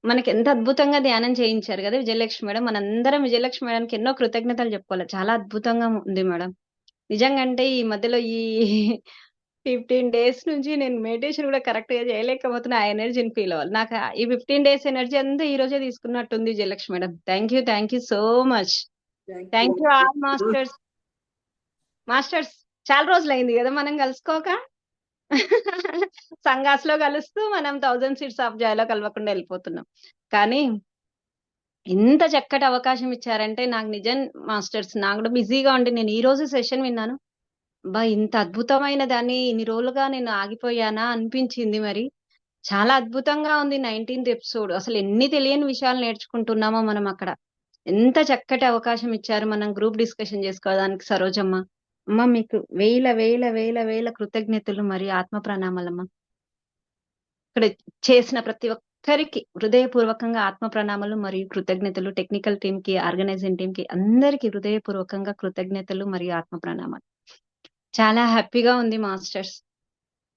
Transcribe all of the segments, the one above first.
మనకి ఎంత అద్భుతంగా ధ్యానం చేయించారు కదా విజయలక్ష్మి మేడం. మనందరం విజయలక్ష్మి మేడంకి ఎన్నో కృతజ్ఞతలు చెప్పుకోవాలి. చాలా అద్భుతంగా ఉంది మేడం. నిజంగా అంటే ఈ మధ్యలో ఈ 15 డేస్ నుంచి నేను మెడిటేషన్ కూడా కరెక్ట్ గా చేయలేకపోతున్నా. ఆ ఎనర్జీని ఫీల్ అవ్వాలి. నాకు ఈ 15 డేస్ ఎనర్జీ అంతా ఈ రోజే తీసుకున్నట్టుంది Vijayalakshmi madam. Thank you so much. Thank you. Thank you all masters. Masters చాలా రోజులైంది కదా మనం కలుసుకోక. సంఘాస్ లో కలుస్తూ మనం 1000 సీట్స్ ఆఫ్ జాయ్లో కలవకుండా వెళ్ళిపోతున్నాం. కానీ ఇంత చక్కటి అవకాశం ఇచ్చారంటే నాకు నిజం మాస్టర్స్. నాకు కూడా బిజీగా ఉండి నేను ఈ రోజు సెషన్ విన్నాను. ఇంత అద్భుతమైన దాన్ని ఇన్ని రోజులుగా నేను ఆగిపోయానా అనిపించింది మరి. చాలా అద్భుతంగా ఉంది 19th ఎపిసోడ్. అసలు ఎన్ని తెలియని విషయాలు నేర్చుకుంటున్నామో మనం అక్కడ. ఎంత చక్కటి అవకాశం ఇచ్చారు మనం గ్రూప్ డిస్కషన్ చేసుకోవడానికి సరోజమ్మ. అమ్మ మీకు వేల వేల వేల వేల కృతజ్ఞతలు మరియు ఆత్మ ప్రణామాలమ్మ. ఇక్కడ చేసిన ప్రతి ఒక్కరికి హృదయపూర్వకంగా ఆత్మ ప్రణామాలు మరియు కృతజ్ఞతలు. టెక్నికల్ టీమ్ కి, ఆర్గనైజింగ్ టీమ్ కి అందరికి హృదయపూర్వకంగా కృతజ్ఞతలు మరియు ఆత్మ ప్రణామాలు. చాలా హ్యాపీగా ఉంది మాస్టర్స్.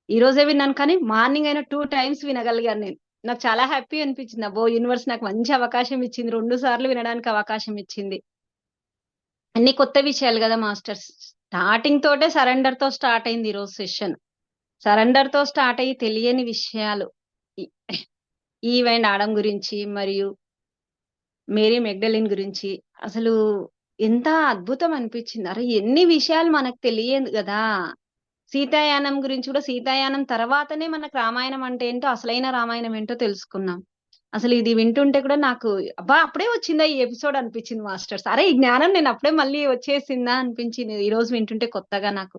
ఈ రోజే విన్నాను కానీ మార్నింగ్ అయినా 2 టైమ్స్ వినగలిగాను నేను. నాకు చాలా హ్యాపీ అనిపించింది. అబ్బో యూనివర్స్ నాకు మంచి అవకాశం ఇచ్చింది, 2 సార్లు వినడానికి అవకాశం ఇచ్చింది. అన్ని కొత్త విషయాలు కదా మాస్టర్స్. స్టార్టింగ్ తోటే సరెండర్ తో స్టార్ట్ అయింది ఈ రోజు సెషన్. సరెండర్ తో స్టార్ట్ అయ్యి తెలియని విషయాలు ఈవ్ అండ్ ఆడమ్ గురించి మరియు మేరీ మెగ్డలిన్ గురించి అసలు ఎంత అద్భుతం అనిపించింది. అరే ఎన్ని విషయాలు మనకు తెలియదు కదా. సీతాయానం గురించి కూడా సీతాయానం తర్వాతనే మనకు రామాయణం అంటే ఏంటో, అసలైన రామాయణం ఏంటో తెలుసుకున్నాం. అసలు ఇది వింటుంటే కూడా నాకు అబ్బా అప్పుడే వచ్చిందా ఈ ఎపిసోడ్ అనిపించింది మాస్టర్స్. అరే ఈ జ్ఞానం నేను అప్పుడే మళ్ళీ వచ్చేసిందా అనిపించింది ఈ రోజు వింటుంటే కొత్తగా నాకు.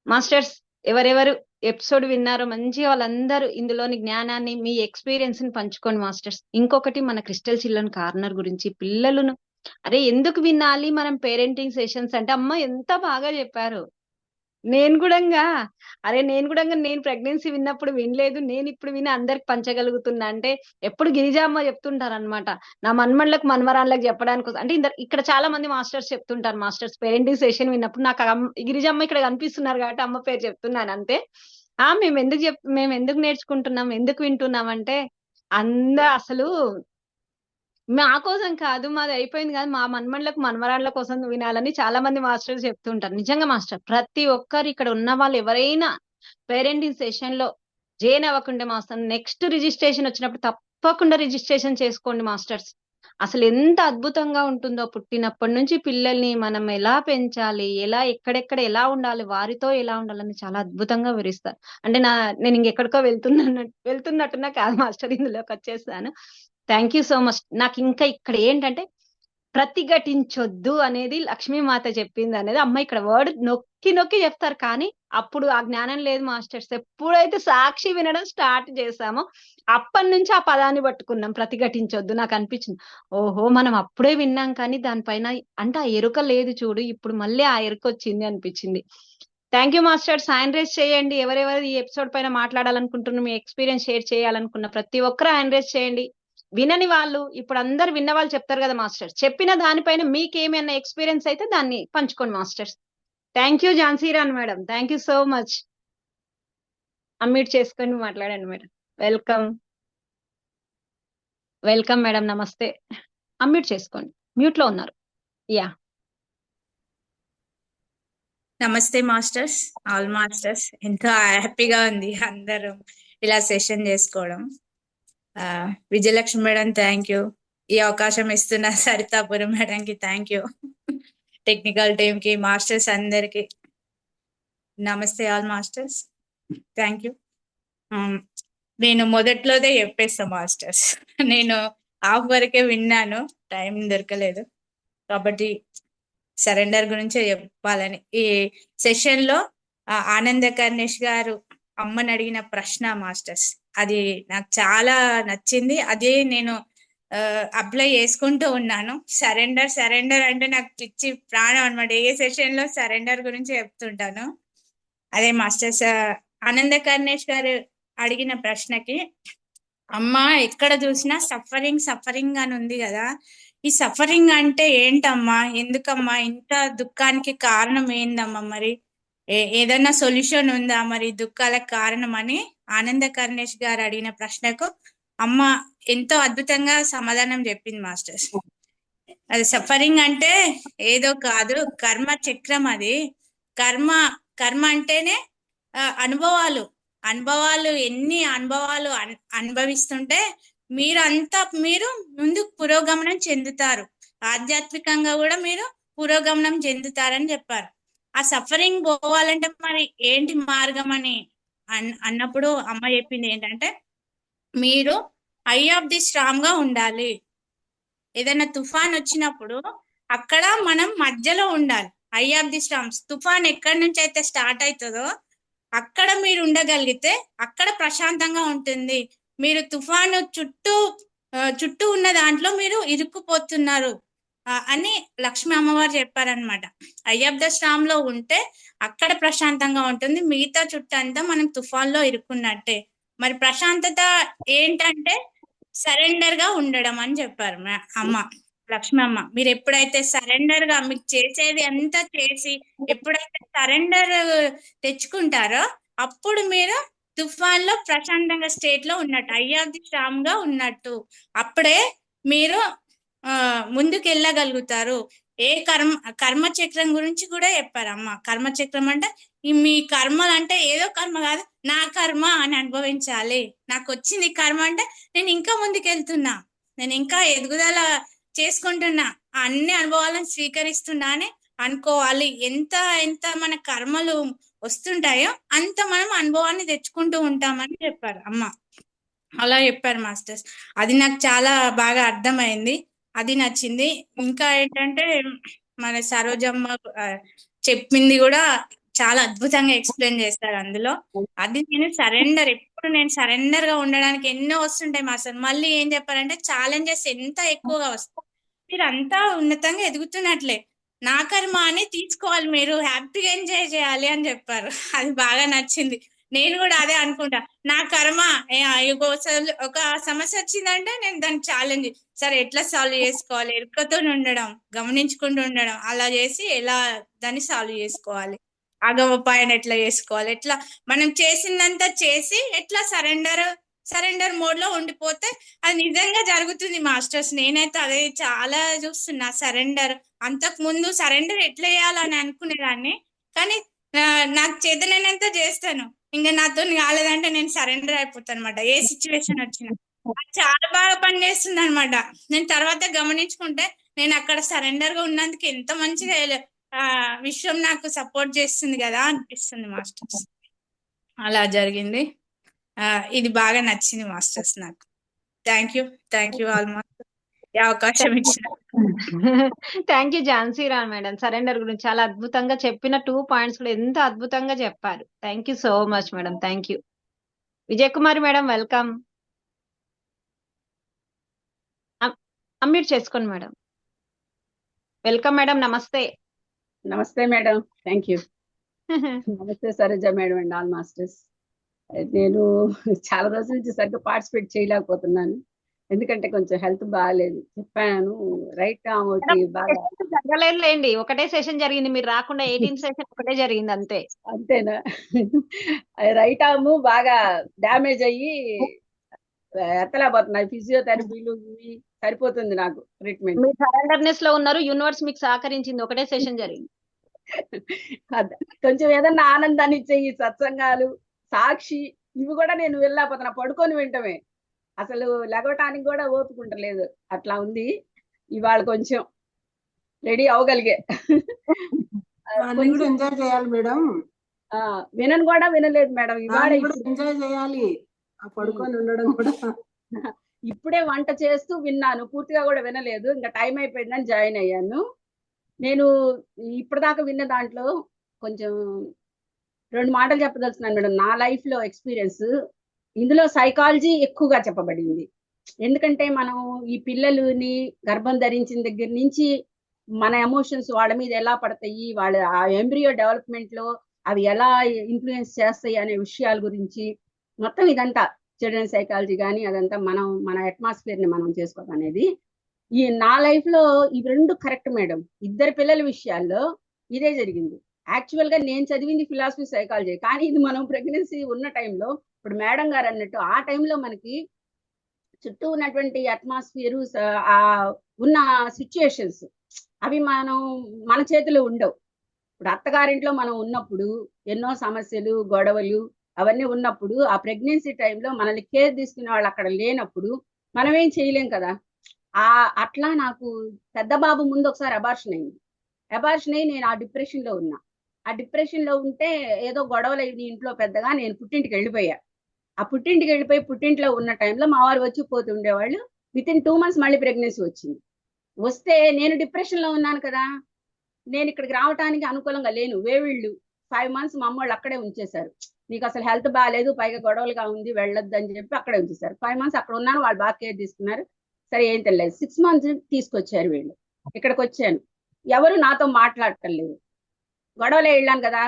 మాస్టర్స్ ఎవరెవరు ఎపిసోడ్ విన్నారో మంచిగా వాళ్ళందరూ ఇందులోని జ్ఞానాన్ని మీ ఎక్స్పీరియన్స్ ని పంచుకోండి మాస్టర్స్. ఇంకొకటి మన క్రిస్టల్ చిల్డ్రన్ కార్నర్ గురించి పిల్లలను అరే ఎందుకు వినాలి మనం పేరెంటింగ్ సెషన్స్ అంటే అమ్మ ఎంత బాగా చెప్పారు. నేను కూడా నేను ప్రెగ్నెన్సీ విన్నప్పుడు వినలేదు, నేను ఇప్పుడు విని అందరికి పంచగలుగుతున్నా అంటే ఎప్పుడు గిరిజా అమ్మ చెప్తుంటారు అనమాట. నా మన్మళ్ళకు మనవరాళ్ళకి చెప్పడానికి కోసం. అంటే ఇక్కడ చాలా మంది మాస్టర్స్ చెప్తుంటారు. మాస్టర్స్ పేరెంటింగ్ సెషన్ విన్నప్పుడు నాకు గిరిజమ్మ ఇక్కడ కనిపిస్తున్నారు కాబట్టి అమ్మ పేరు చెప్తున్నాను అంతే. మేము ఎందుకు నేర్చుకుంటున్నాం, ఎందుకు వింటున్నాం అంటే అసలు మా కోసం కాదు, మాది అయిపోయింది కాదు, మా మన్మన్లకు మనవరాళ్ళ కోసం వినాలని చాలా మంది మాస్టర్స్ చెప్తుంటారు. నిజంగా మాస్టర్ ప్రతి ఒక్కరు ఇక్కడ ఉన్న వాళ్ళు ఎవరైనా పేరెంటింగ్ సెషన్ లో జాయిన్ అవ్వకుంటే మాస్టర్ నెక్స్ట్ రిజిస్ట్రేషన్ వచ్చినప్పుడు తప్పకుండా రిజిస్ట్రేషన్ చేసుకోండి మాస్టర్స్. అసలు ఎంత అద్భుతంగా ఉంటుందో పుట్టినప్పటి నుంచి పిల్లల్ని మనం ఎలా పెంచాలి, ఎలా ఎక్కడెక్కడ ఎలా ఉండాలి, వారితో ఎలా ఉండాలని చాలా అద్భుతంగా వివరిస్తారు. అంటే నేను ఇంకెక్కడికో వెళ్తున్నట్టున్నా కాదు మాస్టర్, ఇందులోకి వచ్చేసాను. Thank you so much. నాకు ఇంకా ఇక్కడ ఏంటంటే ప్రతిఘటించొద్దు అనేది లక్ష్మీమాత చెప్పింది అనేది అమ్మ ఇక్కడ వర్డ్ నొక్కి నొక్కి చెప్తారు. కానీ అప్పుడు ఆ జ్ఞానం లేదు మాస్టర్స్. ఎప్పుడైతే సాక్షి వినడం స్టార్ట్ చేశామో అప్పటి నుంచి ఆ పదాన్ని పట్టుకున్నాం, ప్రతిఘటించొద్దు. నాకు అనిపించింది ఓహో మనం అప్పుడే విన్నాం కానీ దానిపైన అంటే ఆ ఎరుక లేదు చూడు, ఇప్పుడు మళ్ళీ ఆ ఎరుక వచ్చింది అనిపించింది. Thank you masters. Hand raise చేయండి ఎవరెవరు ఈ ఎపిసోడ్ పైన మాట్లాడాలనుకుంటున్నారు, మీ ఎక్స్పీరియన్స్ షేర్ చేయాలనుకున్న ప్రతి ఒక్కరు హ్యాండ్ రైజ్ చేయండి. వినని వాళ్ళు ఇప్పుడు అందరు విన్న వాళ్ళు చెప్తారు కదా మాస్టర్స్, చెప్పిన దానిపైన మీకేమైనా ఎక్స్పీరియన్స్ అయితే దాన్ని పంచుకోండి masters. Thank you Jhansirani madam, thank you so much. Unmute చేసుకొని మాట్లాడండి మేడం. వెల్కమ్ వెల్కమ్ మేడం, నమస్తే. అన్మ్యూట్ చేసుకోండి, మ్యూట్ లో ఉన్నారు. యా నమస్తే మాస్టర్స్, ఆల్ మాస్టర్స్. ఎంతో హ్యాపీగా ఉంది అందరం ఇలా సెషన్ చేసుకోవడం. విజయలక్ష్మి మేడం థ్యాంక్ యూ, ఈ అవకాశం ఇస్తున్న సరితాపురం మేడంకి థ్యాంక్ యూ, టెక్నికల్ టీమ్ కి, మాస్టర్స్ అందరికి నమస్తే. All masters thank you. నేను మొదట్లోదే చెప్పేస్తా మాస్టర్స్, నేను హాఫ్ వరకే విన్నాను, టైం దొరకలేదు కాబట్టి సరెండర్ గురించే చెప్పాలని. ఈ సెషన్ లో ఆనంద కర్ణేష్ గారు అమ్మని అడిగిన ప్రశ్న మాస్టర్స్, అది నాకు చాలా నచ్చింది. అదే నేను అప్లై చేసుకుంటూ ఉన్నాను. సరెండర్ సరెండర్ అంటే నాకు పిచ్చి ప్రాణం అనమాట. ఏ సెషన్ లో సరెండర్ గురించి చెప్తుంటాను. అదే మాస్టర్స్ ఆనంద కర్ణేష్ గారు అడిగిన ప్రశ్నకి, అమ్మ ఎక్కడ చూసినా సఫరింగ్ సఫరింగ్ అని ఉంది కదా, ఈ సఫరింగ్ అంటే ఏంటమ్మా, ఎందుకమ్మా ఇంత దుఃఖానికి కారణం ఏందమ్మా, మరి ఏదన్నా సొల్యూషన్ ఉందా మరి దుఃఖాలకు కారణం అని ఆనంద కర్ణేష్ గారు అడిగిన ప్రశ్నకు అమ్మ ఎంతో అద్భుతంగా సమాధానం చెప్పింది మాస్టర్స్. అది సఫరింగ్ అంటే ఏదో కాదు, కర్మ చక్రం అది. కర్మ కర్మ అంటేనే అనుభవాలు. ఎన్ని అనుభవాలు అనుభవిస్తుంటే మీరు ముందుకు పురోగమనం చెందుతారు. ఆధ్యాత్మికంగా కూడా మీరు పురోగమనం చెందుతారని చెప్పారు. ఆ సఫరింగ్ పోవాలంటే మరి ఏంటి మార్గం అని అన్నప్పుడు అమ్మ చెప్పింది ఏంటంటే, మీరు ఐ ఆఫ్ ది స్ట్రాంగ్ గా ఉండాలి. ఏదైనా తుఫాన్ వచ్చినప్పుడు అక్కడ మనం మధ్యలో ఉండాలి. ఐ ఆఫ్ ది స్టార్మ్స్, తుఫాన్ ఎక్కడి నుంచి అయితే స్టార్ట్ అవుతుందో అక్కడ మీరు ఉండగలిగితే అక్కడ ప్రశాంతంగా ఉంటుంది. మీరు తుఫాను చుట్టూ ఉన్న దాంట్లో మీరు ఇరుక్కుపోతున్నారు అని లక్ష్మీ అమ్మవారు చెప్పారనమాట. ఐ ఆఫ్ ద స్టార్మ్ లో ఉంటే అక్కడ ప్రశాంతంగా ఉంటుంది, మిగతా చుట్టూ అంతా మనం తుఫాన్ లో ఇరుక్కున్నట్టే. మరి ప్రశాంతత ఏంటంటే సరెండర్ గా ఉండడం అని చెప్పారు అమ్మ, లక్ష్మి అమ్మ. మీరు ఎప్పుడైతే సరెండర్ గా మీకు చేసేది అంతా చేసి ఎప్పుడైతే సరెండర్ తెచ్చుకుంటారో అప్పుడు మీరు తుఫాన్ లో ప్రశాంతంగా స్టేట్ లో ఉన్నట్టు, ఐ ఆఫ్ ది స్టార్మ్ గా ఉన్నట్టు. అప్పుడే మీరు ముందుకు వెళ్ళగలుగుతారు. ఏ కర్మ చక్రం గురించి కూడా చెప్పారు అమ్మ. కర్మ చక్రం అంటే మీ కర్మలు అంటే ఏదో కర్మ కాదు, నా కర్మ అని అనుభవించాలి. నాకు వచ్చింది కర్మ అంటే నేను ఇంకా ముందుకెళ్తున్నా, నేను ఇంకా ఎదుగుదల చేసుకుంటున్నా, అన్ని అనుభవాలను స్వీకరిస్తున్నా అని అనుకోవాలి. ఎంత ఎంత మన కర్మలు వస్తుంటాయో అంత మనం అనుభవాన్ని తెచ్చుకుంటూ ఉంటామని చెప్పారు అమ్మ. అలా చెప్పారు మాస్టర్స్. అది నాకు చాలా బాగా అర్థమైంది, అది నచ్చింది. ఇంకా ఏంటంటే మన సరోజమ్మ చెప్పింది కూడా చాలా అద్భుతంగా ఎక్స్ప్లెయిన్ చేస్తారు అందులో. అది ఎప్పుడు నేను సరెండర్ గా ఉండడానికి ఎన్నో వస్తుంటాయి మాస్టర్. మళ్ళీ ఏం చెప్పారంటే ఛాలెంజెస్ ఎంత ఎక్కువగా వస్తాయి, మీరు అంతా ఉన్నతంగా ఎదుగుతున్నట్లే, నా కర్మ అని తీసుకోవాలి, మీరు హ్యాపీగా ఎంజాయ్ చేయాలి అని చెప్పారు. అది బాగా నచ్చింది. నేను కూడా అదే అనుకుంటా, నా కర్మ ఒక సమస్య వచ్చిందంటే నేను దాన్ని ఛాలెంజ్, సరే ఎట్లా సాల్వ్ చేసుకోవాలి, ఎరుకతో ఉండడం, గమనించుకుంటూ ఉండడం, అలా చేసి ఎలా దాన్ని సాల్వ్ చేసుకోవాలి, ఆగమపాయన ఎట్లా చేసుకోవాలి, ఎట్లా మనం చేసిందంతా చేసి ఎట్లా సరెండర్ మోడ్ లో ఉండిపోతే అది నిజంగా జరుగుతుంది మాస్టర్స్. నేనైతే అదే చాలా చూస్తున్నా. సరెండర్ అంతకు ముందు సరెండర్ ఎట్లా చేయాలని అనుకునేదాన్ని, కానీ నాకు చేతనైనంత చేస్తాను. ఇంకా నాతో కాలేదంటే నేను సరెండర్ అయిపోతాను అనమాట, ఏ సిచ్యువేషన్ వచ్చినా. చాలా బాగా పనిచేస్తుంది అనమాట. నేను తర్వాత గమనించుకుంటే నేను అక్కడ సరెండర్ గా ఉన్నందుకు ఎంత మంచిగా విశ్వం నాకు సపోర్ట్ చేస్తుంది కదా అనిపిస్తుంది మాస్టర్స్. అలా జరిగింది. ఇది బాగా నచ్చింది మాస్టర్స్ నాకు. థ్యాంక్ యూ ఆల్ మాస్టర్, ఈ అవకాశం ఇచ్చిన. Thank you Jhansi Ram madam. Surrender గురించి చాలా అద్భుతంగా చెప్పిన 2 పాయింట్స్ కూడా ఎంత అద్భుతంగా చెప్పారు. Thank you so much madam. Thank you. Vijay Kumari madam, welcome. Unmute చేసుకోండి మేడం. వెల్కమ్ మేడం, నమస్తే. నమస్తే మేడం, థ్యాంక్ యూ. నమస్తే Saroja madam and all masters. నేను చాలా రోజుల నుంచి సరిగ్గా పార్టిసిపేట్ చేయలేకపోతున్నాను, ఎందుకంటే కొంచెం హెల్త్ బాగాలేదు. చెప్పాను రైట్ ఆర్మ్ ఒకటి బాగా జరగలేదులేండి, ఒకటే సెషన్ జరిగింది, మీరు రాకుండా 18 సెషన్ ఒకటే జరిగింది అంతే. అంతేనా? రైట్ ఆర్మ్ బాగా డ్యామేజ్ అయ్యి ఎత్తలేకపోతున్నాయి. ఫిజియోథెరపీలు ఇవి సరిపోతుంది నాకు ట్రీట్మెంట్. మీరు సరెండర్నెస్ లో ఉన్నారు, యూనివర్స్ మీకు సహకరించింది, ఒకటే సెషన్ జరిగింది. కొంచెం ఏదన్నా ఆనందాన్ని ఇచ్చే ఈ సత్సంగాలు, సాక్షి ఇవి కూడా నేను వెళ్ళలేకపోతున్నా, పడుకొని వింటమే, అసలు లెగవటానికి కూడా ఓపుకుంటలేదు, అట్లా ఉంది. ఇవాళ కొంచెం రెడీ అవగలిగే. ఎంజాయ్ చేయాలి మేడం. వినను కూడా వినలేదు మేడం, ఇవాళ ఎంజాయ్ చేయాలి, పడుకొని ఉండడం కూడా. ఇప్పుడే వంట చేస్తూ విన్నాను, పూర్తిగా కూడా వినలేదు, ఇంకా టైం అయిపోయిందని జాయిన్ అయ్యాను. నేను ఇప్పటిదాకా విన్న దాంట్లో కొంచెం 2 మాటలు చెప్పదలుచున్నాను మేడం. నా లైఫ్ లో ఎక్స్పీరియన్స్, ఇందులో సైకాలజీ ఎక్కువగా చెప్పబడింది. ఎందుకంటే మనం ఈ పిల్లలని గర్భం ధరించిన దగ్గర నుంచి మన ఎమోషన్స్ వాళ్ళ మీద ఎలా పడతాయి, వాళ్ళ ఆ ఎంబ్రియో డెవలప్మెంట్ లో అవి ఎలా ఇన్ఫ్లుయెన్స్ చేస్తాయి అనే విషయాల గురించి మొత్తం ఇదంతా చిల్డ్రన్ సైకాలజీ కానీ అదంతా మన అట్మాస్ఫియర్ ని మనం చేసుకోవడం అనేది ఈ నా లైఫ్ లో ఇవి 2 కరెక్ట్ మేడం. 2 పిల్లల విషయాల్లో ఇదే జరిగింది. యాక్చువల్ గా నేను చదివింది ఫిలాసఫీ సైకాలజీ, కానీ ఇది మనం ప్రెగ్నెన్సీ ఉన్న టైంలో, ఇప్పుడు మేడం గారు అన్నట్టు ఆ టైంలో మనకి చుట్టూ ఉన్నటువంటి అట్మాస్ఫియర్, ఆ ఉన్న సిచ్యుయేషన్స్ అవి మన చేతిలో ఉండవు. ఇప్పుడు అత్తగారింట్లో మనం ఉన్నప్పుడు ఎన్నో సమస్యలు, గొడవలు అవన్నీ ఉన్నప్పుడు, ఆ ప్రెగ్నెన్సీ టైంలో మనల్ని కేర్ తీసుకునే వాళ్ళు అక్కడ లేనప్పుడు మనం ఏం చేయలేం కదా. అట్లా నాకు పెద్ద బాబు ముందు ఒకసారి అబార్షన్ అయింది. అబార్షన్ అయ్యి నేను ఆ డిప్రెషన్ లో ఉన్నా. ఆ డిప్రెషన్ లో ఉంటే ఏదో గొడవలు అయింది ఇంట్లో పెద్దగా, నేను పుట్టింటికి వెళ్ళిపోయా. ఆ పుట్టింటికి వెళ్ళిపోయి పుట్టింట్లో ఉన్న టైంలో మా వారు వచ్చి పోతుండేవాళ్ళు. వితిన్ 2 months మళ్ళీ ప్రెగ్నెన్సీ వచ్చింది. వస్తే నేను డిప్రెషన్ లో ఉన్నాను కదా, నేను ఇక్కడికి రావడానికి అనుకూలంగా లేను. వేవిళ్ళు 5 months మా అమ్మ వాళ్ళు అక్కడే ఉంచేశారు. నీకు అసలు హెల్త్ బాగాలేదు, పైగా గొడవలుగా ఉంది, వెళ్ళొద్దు అని చెప్పి అక్కడే ఉంచేశారు. 5 months అక్కడ ఉన్నాను, వాళ్ళు బాగా కేర్ తీసుకున్నారు. సరే ఏం తెలియదు. 6 months తీసుకొచ్చారు వీళ్ళు. ఇక్కడికి వచ్చాను, ఎవరు నాతో మాట్లాడటం లేదు. గొడవలే వెళ్ళాను కదా,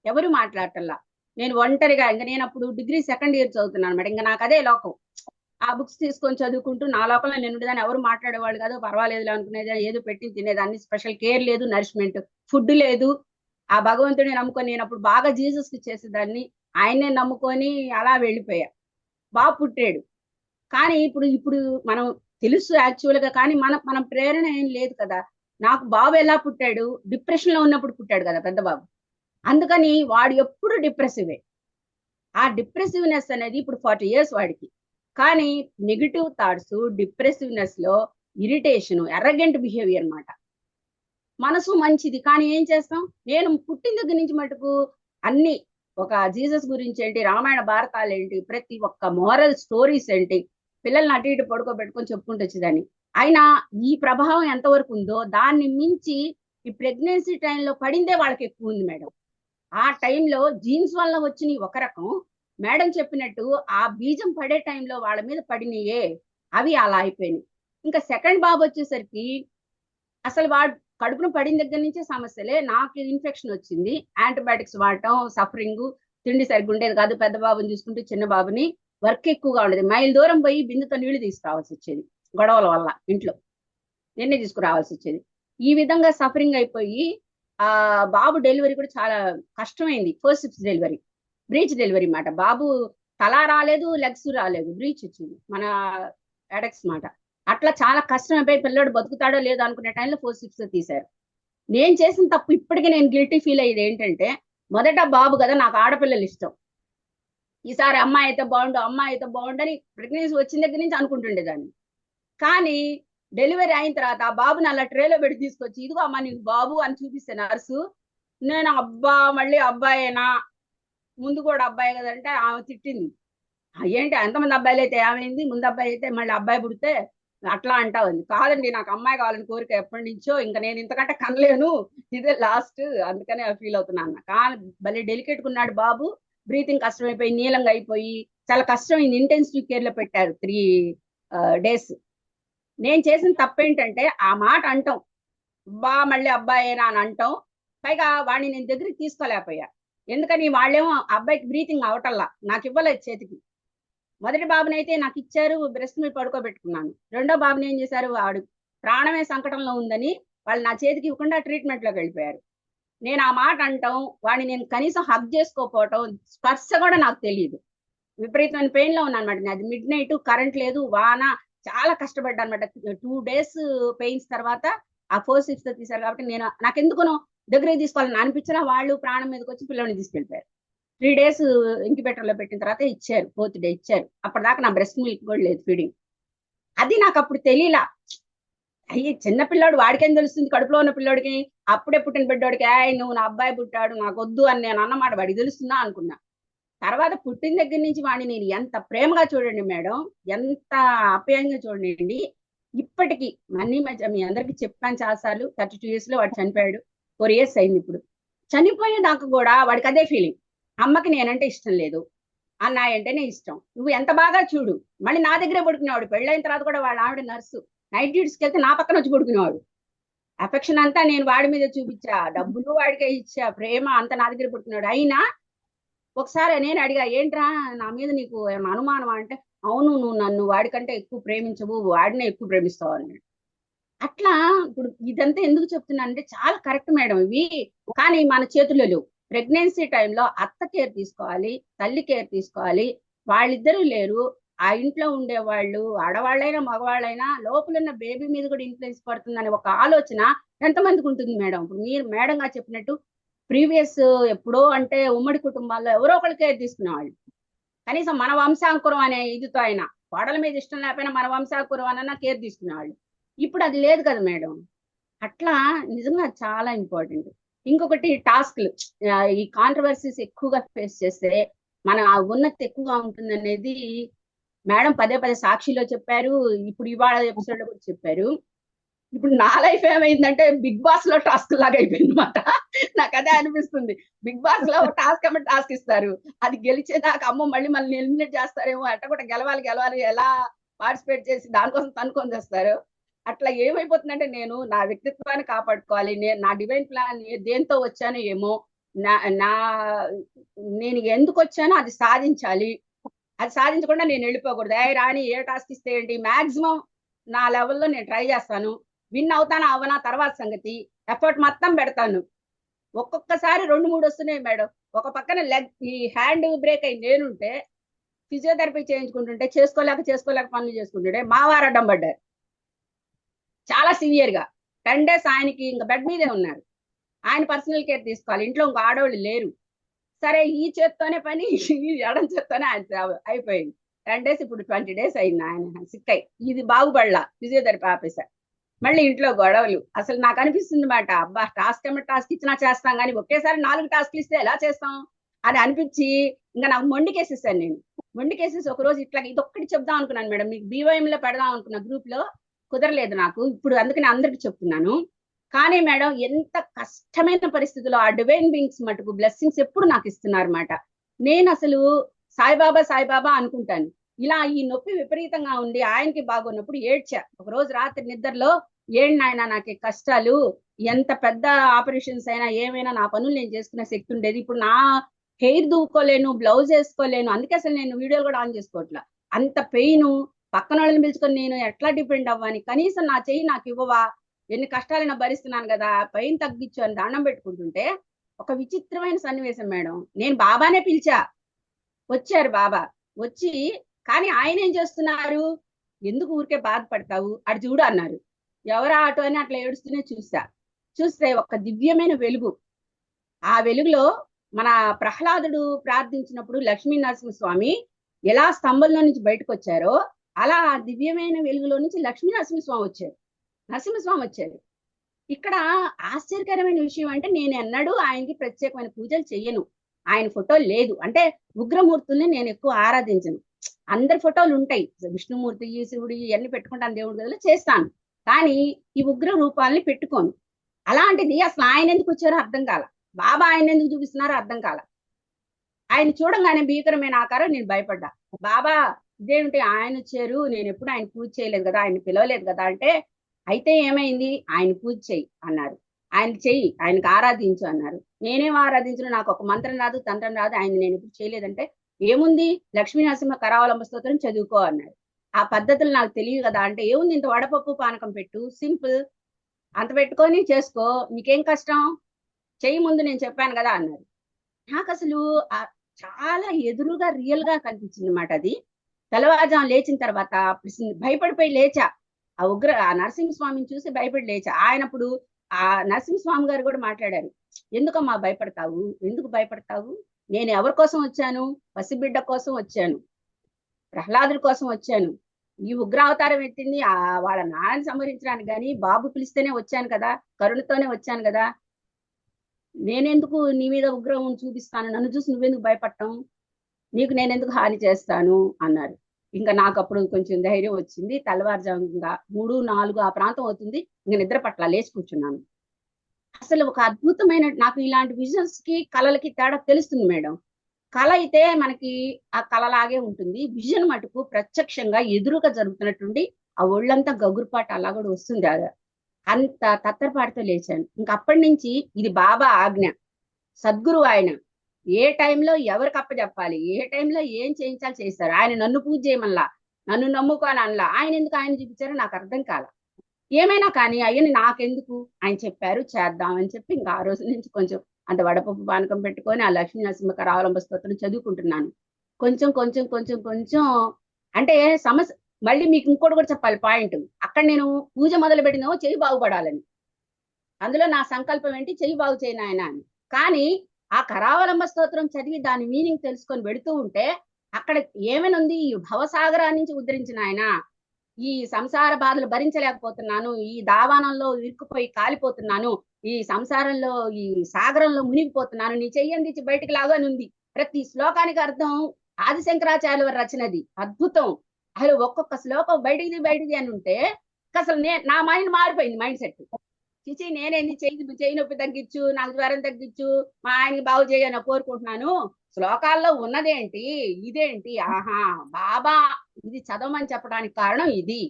ఎవరు మాట్లాడటంలా. నేను ఒంటరిగా, ఇంకా నేను అప్పుడు డిగ్రీ 2nd year చదువుతున్నాను అనమాట. ఇంకా నాకు అదే లోకం. ఆ బుక్స్ తీసుకొని చదువుకుంటూ నా లోకంలో నేను ఉండేదాన్ని. ఎవరు మాట్లాడేవాళ్ళు కాదు, పర్వాలేదు అనుకునేది, ఏదో పెట్టి తినేదాన్ని. స్పెషల్ కేర్ లేదు, నరిష్మెంట్ ఫుడ్ లేదు. ఆ భగవంతుడిని నమ్ముకొని నేను అప్పుడు బాగా జీసస్ కి చేసేదాన్ని. ఆయన్నే నమ్ముకొని అలా వెళ్ళిపోయా. బాబు పుట్టాడు. కానీ ఇప్పుడు మనం తెలుసు యాక్చువల్ గా, కానీ మన ప్రేరణ ఏం లేదు కదా. నాకు బాబు ఎలా పుట్టాడు, డిప్రెషన్ లో ఉన్నప్పుడు పుట్టాడు కదా పెద్ద బాబు. అందుకని వాడు ఎప్పుడు డిప్రెసివే. ఆ డిప్రెసివ్నెస్ అనేది ఇప్పుడు 40 years వాడికి. కానీ నెగిటివ్ థాట్స్, డిప్రెసివ్నెస్ లో ఇరిటేషన్, ఎర్రగెంట్ బిహేవియర్ అన్నమాట. మనసు మంచిది, కానీ ఏం చేస్తాం. నేను పుట్టిన దగ్గర నుంచి మటుకు అన్ని, ఒక జీసస్ గురించి ఏంటి, రామాయణ భారతాలు ఏంటి, ప్రతి ఒక్క మోరల్ స్టోరీస్ ఏంటి, పిల్లల్ని అటు ఇటు పడుకోబెట్టుకొని చెప్పుకుంటూ వచ్చేదాన్ని. అయినా ఈ ప్రభావం ఎంతవరకు ఉందో దాన్ని మించి ఈ ప్రెగ్నెన్సీ టైంలో పడిందే వాళ్ళకి ఎక్కువ ఉంది మేడం. ఆ టైంలో జీన్స్ వల్ల వచ్చిన ఒక రకం, మేడం చెప్పినట్టు ఆ బీజం పడే టైంలో వాళ్ళ మీద పడినయే అవి అలా అయిపోయినాయి. ఇంకా సెకండ్ బాబు వచ్చేసరికి అసలు వాడు కడుపును పడిన దగ్గర నుంచే సమస్యలే. నాకు ఇన్ఫెక్షన్ వచ్చింది, యాంటీబయాటిక్స్ వాడటం, సఫరింగ్, తిండి సరిగ్గా ఉండేది కాదు. పెద్ద బాబుని చూసుకుంటూ చిన్న బాబుని, వర్క్ ఎక్కువగా ఉండేది. మైల్ దూరం పోయి బిందుతో నీళ్లు తీసుకురావాల్సి వచ్చేది గొడవల వల్ల. ఇంట్లో నిన్నే తీసుకురావాల్సి వచ్చేది. ఈ విధంగా సఫరింగ్ అయిపోయి ఆ బాబు డెలివరీ కూడా చాలా కష్టమైంది. ఫోర్సిప్స్ డెలివరీ, బ్రీచ్ డెలివరీ మాట. బాబు తల రాలేదు, లెగ్స్ రాలేదు, బ్రీచ్ వచ్చింది మన ఎడక్స్ మాట. అట్లా చాలా కష్టం అయిపోయి పిల్లడు బతుకుతాడో లేదో అనుకునే టైంలో 4 6 తీశారు. నేను చేసిన తప్పు ఇప్పటికీ నేను గిల్టీ ఫీల్ అయ్యేది ఏంటంటే, మొదట బాబు కదా, నాకు ఆడపిల్లలు ఇష్టం. ఈసారి అమ్మాయి అయితే బాగుండు, అమ్మాయి అయితే బాగుండని ప్రెగ్నెన్సీ వచ్చిన దగ్గర నుంచి అనుకుంటుండేదాన్ని. కానీ డెలివరీ అయిన తర్వాత ఆ బాబుని అలా ట్రేలో పెట్టి తీసుకొచ్చి, ఇదిగో అమ్మ నీకు బాబు అని చూపిస్తే నర్సు, నేను అబ్బా మళ్ళీ అబ్బాయేనా, ముందు కూడా అబ్బాయి కదంటే ఆమె తిట్టింది. ఏంటి ఎంతమంది అబ్బాయిలు అయితే ఏమైంది, ముందు అబ్బాయి అయితే మళ్ళీ అబ్బాయి పుడితే అట్లా అంటావు. కాదండి, నాకు అమ్మాయి కావాలని కోరిక ఎప్పటి నుంచో, ఇంకా నేను ఇంతకంటే కనలేను, ఇదే లాస్ట్, అందుకనే ఫీల్ అవుతున్నాను. కానీ భలే డెలికేట్ ఉన్నాడు బాబు. బ్రీతింగ్ కష్టమైపోయి నీలంగా అయిపోయి చాలా కష్టమైంది. ఇంటెన్సివ్ కేర్ లో పెట్టారు 3 days. నేను చేసిన తప్పేంటంటే ఆ మాట అంటాం, బా మళ్ళీ అబ్బాయేనా అని అంటాం. పైగా వాడిని నేను దగ్గరికి తీసుకోలేకపోయా. ఎందుకని వాళ్ళేమో అబ్బాయికి బ్రీతింగ్ అవటల్లా, నాకు ఇవ్వలేదు చేతికి. మొదటి బాబునైతే నాకు ఇచ్చారు, బ్రెస్ట్ మీద పడుకోబెట్టుకున్నాను. రెండో బాబుని ఏం చేశారు, వాడు ప్రాణమే సంకటంలో ఉందని వాళ్ళు నా చేతికి ఇవ్వకుండా ట్రీట్మెంట్ లోకి వెళ్ళిపోయారు. నేను ఆ మాట అంటాం, వాడిని నేను కనీసం హగ్ చేసుకోపోవటం, స్పర్శ కూడా నాకు తెలియదు. విపరీతమైన పెయిన్ లో ఉన్నాను అనమాట. అది మిడ్ నైట్, కరెంట్ లేదు, వాన, చాలా కష్టపడ్డా అనమాట. 2 days పెయిన్స్ తర్వాత ఆ 4 6 తీశారు. కాబట్టి నేను నాకెందుకునో దగ్గరికి తీసుకోవాలని అనిపించినా వాళ్ళు ప్రాణం మీదకి వచ్చి పిల్లల్ని తీసుకెళ్ళిపోయారు. 3 days ఇంక్యుబేటర్ లో పెట్టిన తర్వాత ఇచ్చారు, 4th day ఇచ్చారు. అప్పటిదాకా నా బ్రెస్ట్ మిల్క్ కూడా లేదు, ఫీడింగ్. అది నాకు అప్పుడు తెలియలా. అయ్యి చిన్న పిల్లోడు, వాడికేం తెలుస్తుంది, కడుపులో ఉన్న పిల్లోడికి, అప్పుడే పుట్టిన బిడ్డోడికి నువ్వు నా అబ్బాయి పుట్టాడు నాకు వద్దు అని నేను అన్నమాట వాడికి తెలుస్తుందా అనుకున్నా. తర్వాత పుట్టిన దగ్గర నుంచి వాడిని నేను ఎంత ప్రేమగా చూడండి మేడం, ఎంత ఆప్యాయంగా చూడండి. ఇప్పటికీ అన్ని మధ్య మీ అందరికి చెప్పాను చాలాసార్లు, 32 years లో వాడు చనిపోయాడు. 4 years అయింది ఇప్పుడు. చనిపోయేదాకా కూడా వాడికి అదే ఫీలింగ్, అమ్మకి నేనంటే ఇష్టం లేదు, అన్నయ్య అంటేనే ఇష్టం. నువ్వు ఎంత బాగా చూడు, మళ్ళీ నా దగ్గరే పడుకునేవాడు. పెళ్ళైన తర్వాత కూడా వాళ్ళ ఆవిడ నర్సు, నైట్ డ్యూటీస్కి వెళ్తే నా పక్కన వచ్చి పడుకునేవాడు. అఫెక్షన్ అంతా నేను వాడి మీద చూపించా, డబ్బులు వాడికే ఇచ్చా, ప్రేమ అంతా నా దగ్గర పడుకున్నాడు. అయినా ఒకసారి నేను అడిగా, ఏంట్రా నా మీద నీకు ఏమైనా అనుమానం అంటే, అవును నువ్వు నన్ను వాడికంటే ఎక్కువ ప్రేమించవు, వాడినే ఎక్కువ ప్రేమిస్తావు అన్నాడు. అట్లా ఇప్పుడు ఇదంతా ఎందుకు చెప్తున్నానంటే, చాలా కరెక్ట్ మేడం ఇవి, కానీ మన చేతుల్లో లేవు. ప్రెగ్నెన్సీ టైంలో అత్త కేర్ తీసుకోవాలి, తల్లి కేర్ తీసుకోవాలి. వాళ్ళిద్దరూ లేరు, ఆ ఇంట్లో ఉండేవాళ్ళు ఆడవాళ్ళైనా మగవాళ్ళైనా లోపల ఉన్న బేబీ మీద కూడా ఇన్ఫ్లుయెన్స్ పడుతుందనే ఒక ఆలోచన ఎంతమందికి ఉంటుంది మేడం? ఇప్పుడు మీరు మేడం గారు చెప్పినట్టు ప్రీవియస్ ఎప్పుడో అంటే ఉమ్మడి కుటుంబాల్లో ఎవరో ఒకళ్ళు కేర్ తీసుకునేవాళ్ళు. కనీసం మన వంశాంకురం అనే ఇదితో అయినా, కోడల మీద ఇష్టం లేకపోయినా మన వంశాంకురం అనన్నా కేర్ తీసుకునేవాళ్ళు. ఇప్పుడు అది లేదు కదా మేడం. అట్లా నిజంగా చాలా ఇంపార్టెంట్. ఇంకొకటి టాస్క్లు, ఈ కాంట్రవర్సీస్ ఎక్కువగా ఫేస్ చేస్తే మన ఆ ఉన్నతి ఎక్కువగా ఉంటుంది అనేది మేడం పదే పదే సాక్షిలో చెప్పారు, ఇప్పుడు ఇవాళ ఎపిసోడ్ లో కూడా చెప్పారు. ఇప్పుడు నా లైఫ్ ఏమైందంటే బిగ్ బాస్ లో టాస్క్ లాగా అయిపోయింది అనమాట. నాకు అదే అనిపిస్తుంది. బిగ్ బాస్ లో టాస్క్ ఏమో టాస్క్ ఇస్తారు, అది గెలిచేదాకా అమ్మో మళ్ళీ మళ్ళీ ఎలిమినేట్ చేస్తారేమో, అట్ట కూడా గెలవాలి ఎలా పార్టిసిపేట్ చేసి దానికోసం తనుకొని చేస్తారు. అట్లా ఏమైపోతుందంటే నేను నా వ్యక్తిత్వాన్ని కాపాడుకోవాలి, నేను నా డివైన్ ప్లాన్ దేంతో వచ్చానో ఏమో, నా నా నేను ఎందుకు వచ్చానో అది సాధించాలి, అది సాధించకుండా నేను వెళ్ళిపోకూడదు. రాని ఏ టాస్క్ ఇస్తే ఏంటి, మాక్సిమం నా లెవెల్లో నేను ట్రై చేస్తాను. విన్ అవుతానా అవనా తర్వాత సంగతి, ఎఫర్ట్ మొత్తం పెడతాను. ఒక్కొక్కసారి 2-3 వస్తున్నాయి మేడం. ఒక పక్కన లెగ్ ఈ హ్యాండ్ బ్రేక్ అయి నేనుంటే ఫిజియోథెరపీ చేయించుకుంటుంటే చేసుకోలేక పనులు చేసుకుంటుంటే మా వారు అడ్డం పడ్డారు చాలా సివియర్ గా. 10 days ఆయనకి ఇంకా బెడ్ మీదే ఉన్నారు, ఆయన పర్సనల్ కేర్ తీసుకోవాలి, ఇంట్లో ఇంకో ఆడవాళ్ళు లేరు. సరే ఈ చేత్తోనే పని, ఈ ఎడం చేత్తోనే ఆయన అయిపోయింది. 10 days, ఇప్పుడు 20 days అయింది ఆయన సిక్ అయి. ఇది బాగుపడలా, ఫిజియోథెరపీ ఆపేశారు. మళ్ళీ ఇంట్లో గొడవలు. అసలు నాకు అనిపిస్తుంది మాట, అబ్బా టాస్క్ ఏమో టాస్క్ ఇచ్చినా చేస్తాం కానీ ఒకేసారి 4 టాస్క్లు ఇస్తే ఎలా చేస్తాం అని అనిపించి ఇంకా నాకు మొండికేసేసాను. నేను మొండికేసేసి ఒక రోజు ఇట్లా ఇదొక్కటి చెప్దాం అనుకున్నాను మేడం, మీకు BYM లో పెడదాం అనుకున్న గ్రూప్ లో, కుదరలేదు నాకు. ఇప్పుడు అందుకని అందరికి చెప్తున్నాను. కానీ మేడం ఎంత కష్టమైన పరిస్థితుల్లో ఆ డివైన్ బీయింగ్స్ మటుకు బ్లెస్సింగ్స్ ఎప్పుడు నాకు ఇస్తున్నారు మాట. నేను అసలు సాయిబాబా అనుకుంటాను. ఇలా ఈ నొప్పి విపరీతంగా ఉండి ఆయనకి బాగున్నప్పుడు ఏడ్చా. ఒక రోజు రాత్రి నిద్రలో, ఏంటి నాయన నాకు కష్టాలు, ఎంత పెద్ద ఆపరేషన్స్ అయినా ఏమైనా నా పనులు నేను చేసుకునే శక్తి ఉండేది, ఇప్పుడు నా హెయిర్ దూకోలేను, బ్లౌజ్ వేసుకోలేను, అందుకే అసలు నేను వీడియోలు కూడా ఆన్ చేసుకోవట్లా, అంత పెయిన్. పక్కన వాళ్ళని పిలుచుకొని నేను ఎట్లా డిపెండ్ అవ్వని, కనీసం నా చెయ్యి నాకు ఇవ్వవా, ఎన్ని కష్టాలైనా భరిస్తున్నాను కదా, పెయిన్ తగ్గించు అని దండం పెట్టుకుంటుంటే ఒక విచిత్రమైన సన్నివేశం మేడం. నేను బాబానే పిలిచా, వచ్చారు బాబా. వచ్చి కానీ ఆయన ఏం చేస్తున్నారు, ఎందుకు ఊరికే బాధపడతావు అటు చూడు అన్నారు. ఎవరా ఆటో అని అట్లా ఏడుస్తూనే చూస్తే ఒక దివ్యమైన వెలుగు. ఆ వెలుగులో మన ప్రహ్లాదుడు ప్రార్థించినప్పుడు లక్ష్మీ నరసింహస్వామి ఎలా స్తంభంలో నుంచి బయటకు వచ్చారో, అలా ఆ దివ్యమైన వెలుగులో నుంచి లక్ష్మీ నరసింహస్వామి వచ్చారు. ఇక్కడ ఆశ్చర్యకరమైన విషయం అంటే, నేను ఎన్నడూ ఆయనకి ప్రత్యేకమైన పూజలు చెయ్యను, ఆయన ఫోటో లేదు. అంటే ఉగ్రమూర్తుల్ని నేను ఎక్కువ ఆరాధించను. అందరి ఫోటోలు ఉంటాయి, విష్ణుమూర్తి, శివుడి ఇవన్నీ పెట్టుకుంటాను దేవుడి గదిలో చేస్తాను, కానీ ఈ ఉగ్ర రూపాలని పెట్టుకోను. అలాంటిది అసలు ఆయన ఎందుకు వచ్చారో అర్థం కాల, బాబా ఆయన ఎందుకు చూపిస్తున్నారో అర్థం కాల. ఆయన చూడంగానే భీకరమైన ఆకారం, నేను భయపడ్డా. బాబా ఇదేమిటి ఆయన వచ్చారు, నేను ఎప్పుడు ఆయన పూజ చేయలేదు కదా, ఆయన పిలవలేదు కదా అంటే, అయితే ఏమైంది, ఆయన పూజ చెయ్యి అన్నారు. ఆయన చెయ్యి, ఆయనకు ఆరాధించు అన్నారు. నేనేం ఆరాధించను, నాకు ఒక మంత్రం రాదు, తంత్రం రాదు, ఆయన నేను ఎప్పుడు చేయలేదంటే, ఏముంది లక్ష్మీ నరసింహ కరావలంబ స్తోత్రం చదువుకో అన్నారు. ఆ పద్ధతులు నాకు తెలియదు కదా అంటే, ఏముంది ఇంత వడపప్పు పానకం పెట్టు, సింపుల్, అంత పెట్టుకొని చేసుకో, నీకేం కష్టం, చెయ్యి ముందు నేను చెప్పాను కదా అన్నారు. నాకు అసలు చాలా ఎదురుగా రియల్ గా కనిపించింది అన్నమాట. అది తెల్లవారుజాము లేచిన తర్వాత భయపడిపోయి లేచా, ఆ నరసింహస్వామిని చూసి భయపడి లేచా. ఆయనప్పుడు ఆ నరసింహస్వామి గారు కూడా మాట్లాడారు, ఎందుకమ్మా భయపడతావు, ఎందుకు భయపడతావు, నేను ఎవరి కోసం వచ్చాను, పసిబిడ్డ కోసం వచ్చాను, ప్రహ్లాదుడి కోసం వచ్చాను. ఈ ఉగ్రావతారం ఎత్తింది వాళ్ళ నాన్నని సంహరించడానికి, కానీ బాబు పిలిస్తేనే వచ్చాను కదా, కరుణతోనే వచ్చాను కదా, నేనెందుకు నీ మీద ఉగ్రహం చూపిస్తాను, నన్ను చూసి నువ్వెందుకు భయపడటం, నీకు నేనెందుకు హాని చేస్తాను అన్నారు. ఇంకా నాకు అప్పుడు కొంచెం ధైర్యం వచ్చింది. తెల్లవారుజాముగా 3-4 ఆ ప్రాంతం అవుతుంది, ఇంకా నిద్ర పట్ల లేచి కూర్చున్నాను. అసలు ఒక అద్భుతమైన, నాకు ఇలాంటి విజన్స్ కి కళలకి తేడా తెలుస్తుంది మేడం. కళ అయితే మనకి ఆ కళలాగే ఉంటుంది, విజన్ మటుకు ప్రత్యక్షంగా ఎదురుగా జరుగుతున్నట్టుండి ఆ ఒళ్ళంతా గగురుపాటు అలా కూడా వస్తుంది. అంత తత్తరపాటుతో లేచాను. ఇంక అప్పటి నుంచి ఇది బాబా ఆజ్ఞ, సద్గురు ఆయన ఏ టైంలో ఎవరికి అప్పచెప్పాలి, ఏ టైంలో ఏం చేయించాలి చేస్తారు. ఆయన నన్ను పూజ చేయమల్లా, నన్ను నమ్ముకోని అనలా, ఆయన ఎందుకు ఆయన చూపించారో నాకు అర్థం కాల. ఏమైనా కానీ అయ్యని నాకెందుకు, ఆయన చెప్పారు చేద్దామని చెప్పి ఇంకా ఆ రోజు నుంచి కొంచెం అంత వడపప్పు పానకం పెట్టుకొని ఆ లక్ష్మీ నరసింహ కరావలంబ స్తోత్రం చదువుకుంటున్నాను. కొంచెం అంటే సమస్య మళ్ళీ మీకు ఇంకోటి కూడా చెప్పాలి పాయింట్. అక్కడ నేను పూజ మొదలు పెట్టిన చెయ్యి బాగుపడాలని, అందులో నా సంకల్పం ఏంటి, చెయ్యి బాగు చేయను ఆయన అని. కానీ ఆ కరావలంబ స్తోత్రం చదివి దాని మీనింగ్ తెలుసుకొని పెడుతూ ఉంటే అక్కడ ఏమనుంది, ఈ భవసాగరా నుంచి ఉద్ధరించిన ఆయన, ఈ సంసార బాధలు భరించలేకపోతున్నాను, ఈ దావానంలో ఇరుక్కుపోయి కాలిపోతున్నాను, ఈ సంసారంలో ఈ సాగరంలో మునిగిపోతున్నాను, నీ చెయ్యందించి బయటికి లాగా అని ఉంది. ప్రతి శ్లోకానికి అర్థం ఆదిశంకరాచార్యుల వారి రచనది, అద్భుతం. అసలు ఒక్కొక్క శ్లోకం బయటిది అని ఉంటే అసలు నా మైండ్ మారిపోయింది, మైండ్ సెట్. చిచి నేనేంది చెయ్యి నొప్పి తగ్గించు, నాకు జ్వరం తగ్గించు, మా ఆయనకి బాగు చేయని కోరుకుంటున్నాను, శ్లోకాల్లో ఉన్నదేంటి ఇదేంటి, ఆహా బాబా ఇది చదవమని చెప్పడానికి కారణం ఇది.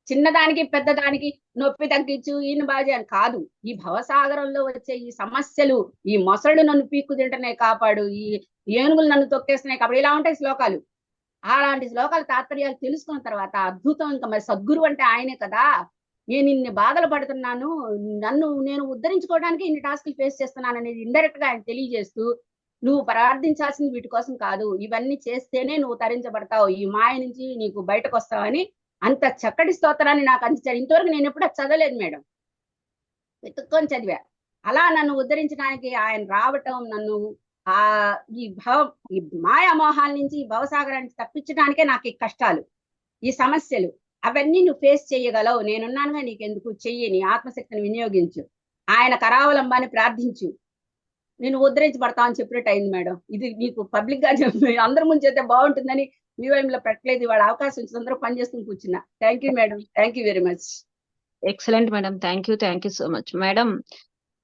చిన్నదానికి పెద్దదానికి నొప్పి తగ్గించు, ఈయన బాజీ అని కాదు. ఈ భవసాగరంలో వచ్చే ఈ సమస్యలు, ఈ మొసళ్ళు నన్ను పీక్కు తింటున్నాయి కాపాడు, ఈ ఏనుగులు నన్ను తొక్కేస్తున్నాయి కాపాడు, ఇలా ఉంటాయి శ్లోకాలు. అలాంటి శ్లోకాల తాత్పర్యాలు తెలుసుకున్న తర్వాత అద్భుతం. ఇంకా మరి సద్గురు అంటే ఆయనే కదా. నేను ఇన్ని బాధలు పడుతున్నాను, నేను ఉద్ధరించుకోవడానికి ఇన్ని టాస్క్లు ఫేస్ చేస్తున్నాను అనేది ఇండైరెక్ట్ గా ఆయన తెలియజేస్తూ, నువ్వు ప్రార్థించాల్సింది వీటి కోసం కాదు, ఇవన్నీ చేస్తేనే నువ్వు తరించబడతావు, ఈ మాయ నుంచి నీకు బయటకు వస్తావని అంత చక్కటి స్తోత్రాన్ని నాకు అందించారు. ఇంతవరకు నేను ఎప్పుడు చదవలేదు మేడం, వెతుక్కొని చదివా. అలా నన్ను ఉద్ధరించడానికి ఆయన రావటం, నన్ను ఈ మాయామోహాల నుంచి, ఈ భవసాగరానికి తప్పించడానికే నాకు ఈ కష్టాలు, ఈ సమస్యలు, అవన్నీ నువ్వు ఫేస్ చేయగలవు, నేనున్నానుగా, నీకెందుకు, చెయ్యి, నీ ఆత్మశక్తిని వినియోగించు, ఆయన కరావలంబాన్ని ప్రార్థించు, నేను ఉద్ధరించబడతావు అని చెప్పినట్టు అయింది మేడం. ఇది మీకు పబ్లిక్ గా అందరి ముందు చేస్తే బాగుంటుందని మీ వైపులో పెట్టలేదు, ఇవాళ అవకాశం ఇచ్చి అందరూ పనిచేసుకుని కూర్చున్నా. Thank you madam, thank you very much. Excellent madam, thank you so much madam.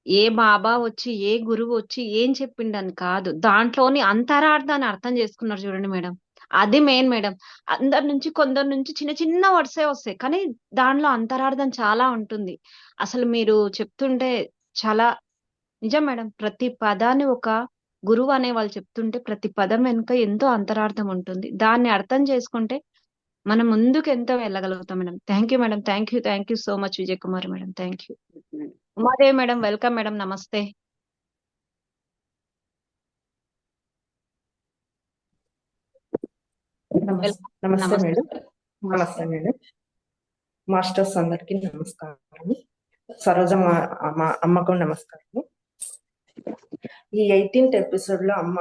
ఏ బాబా వచ్చి, ఏ గురువు వచ్చి ఏం చెప్పిండని కాదు, దాంట్లోని అంతరార్థాన్ని అర్థం చేసుకున్నారు చూడండి మేడం, అది మెయిన్ మేడం. కొందరి నుంచి చిన్న చిన్న వర్డ్సే వస్తాయి, కానీ దానిలో అంతరార్థం చాలా ఉంటుంది. అసలు మీరు చెప్తుంటే చాలా నిజం మేడం. ప్రతి పదాన్ని ఒక గురువు అనే వాళ్ళు చెప్తుంటే ప్రతి పదం వెనుక ఎంతో అంతరార్థం ఉంటుంది. దాన్ని అర్థం చేసుకుంటే మనం ముందుకు ఎంతో వెళ్ళగలుగుతాం madam. Thank you madam, thank you so much Vijay Kumar madam. Thank you. Umadevi madam, welcome madam, నమస్తే. నమస్తే మేడం. నమస్తే మేడం. మాస్టర్స్ అందరికి నమస్కారం. సరోజమ్మ అమ్మకు నమస్కారం. ఈ 18th ఎపిసోడ్ లో అమ్మ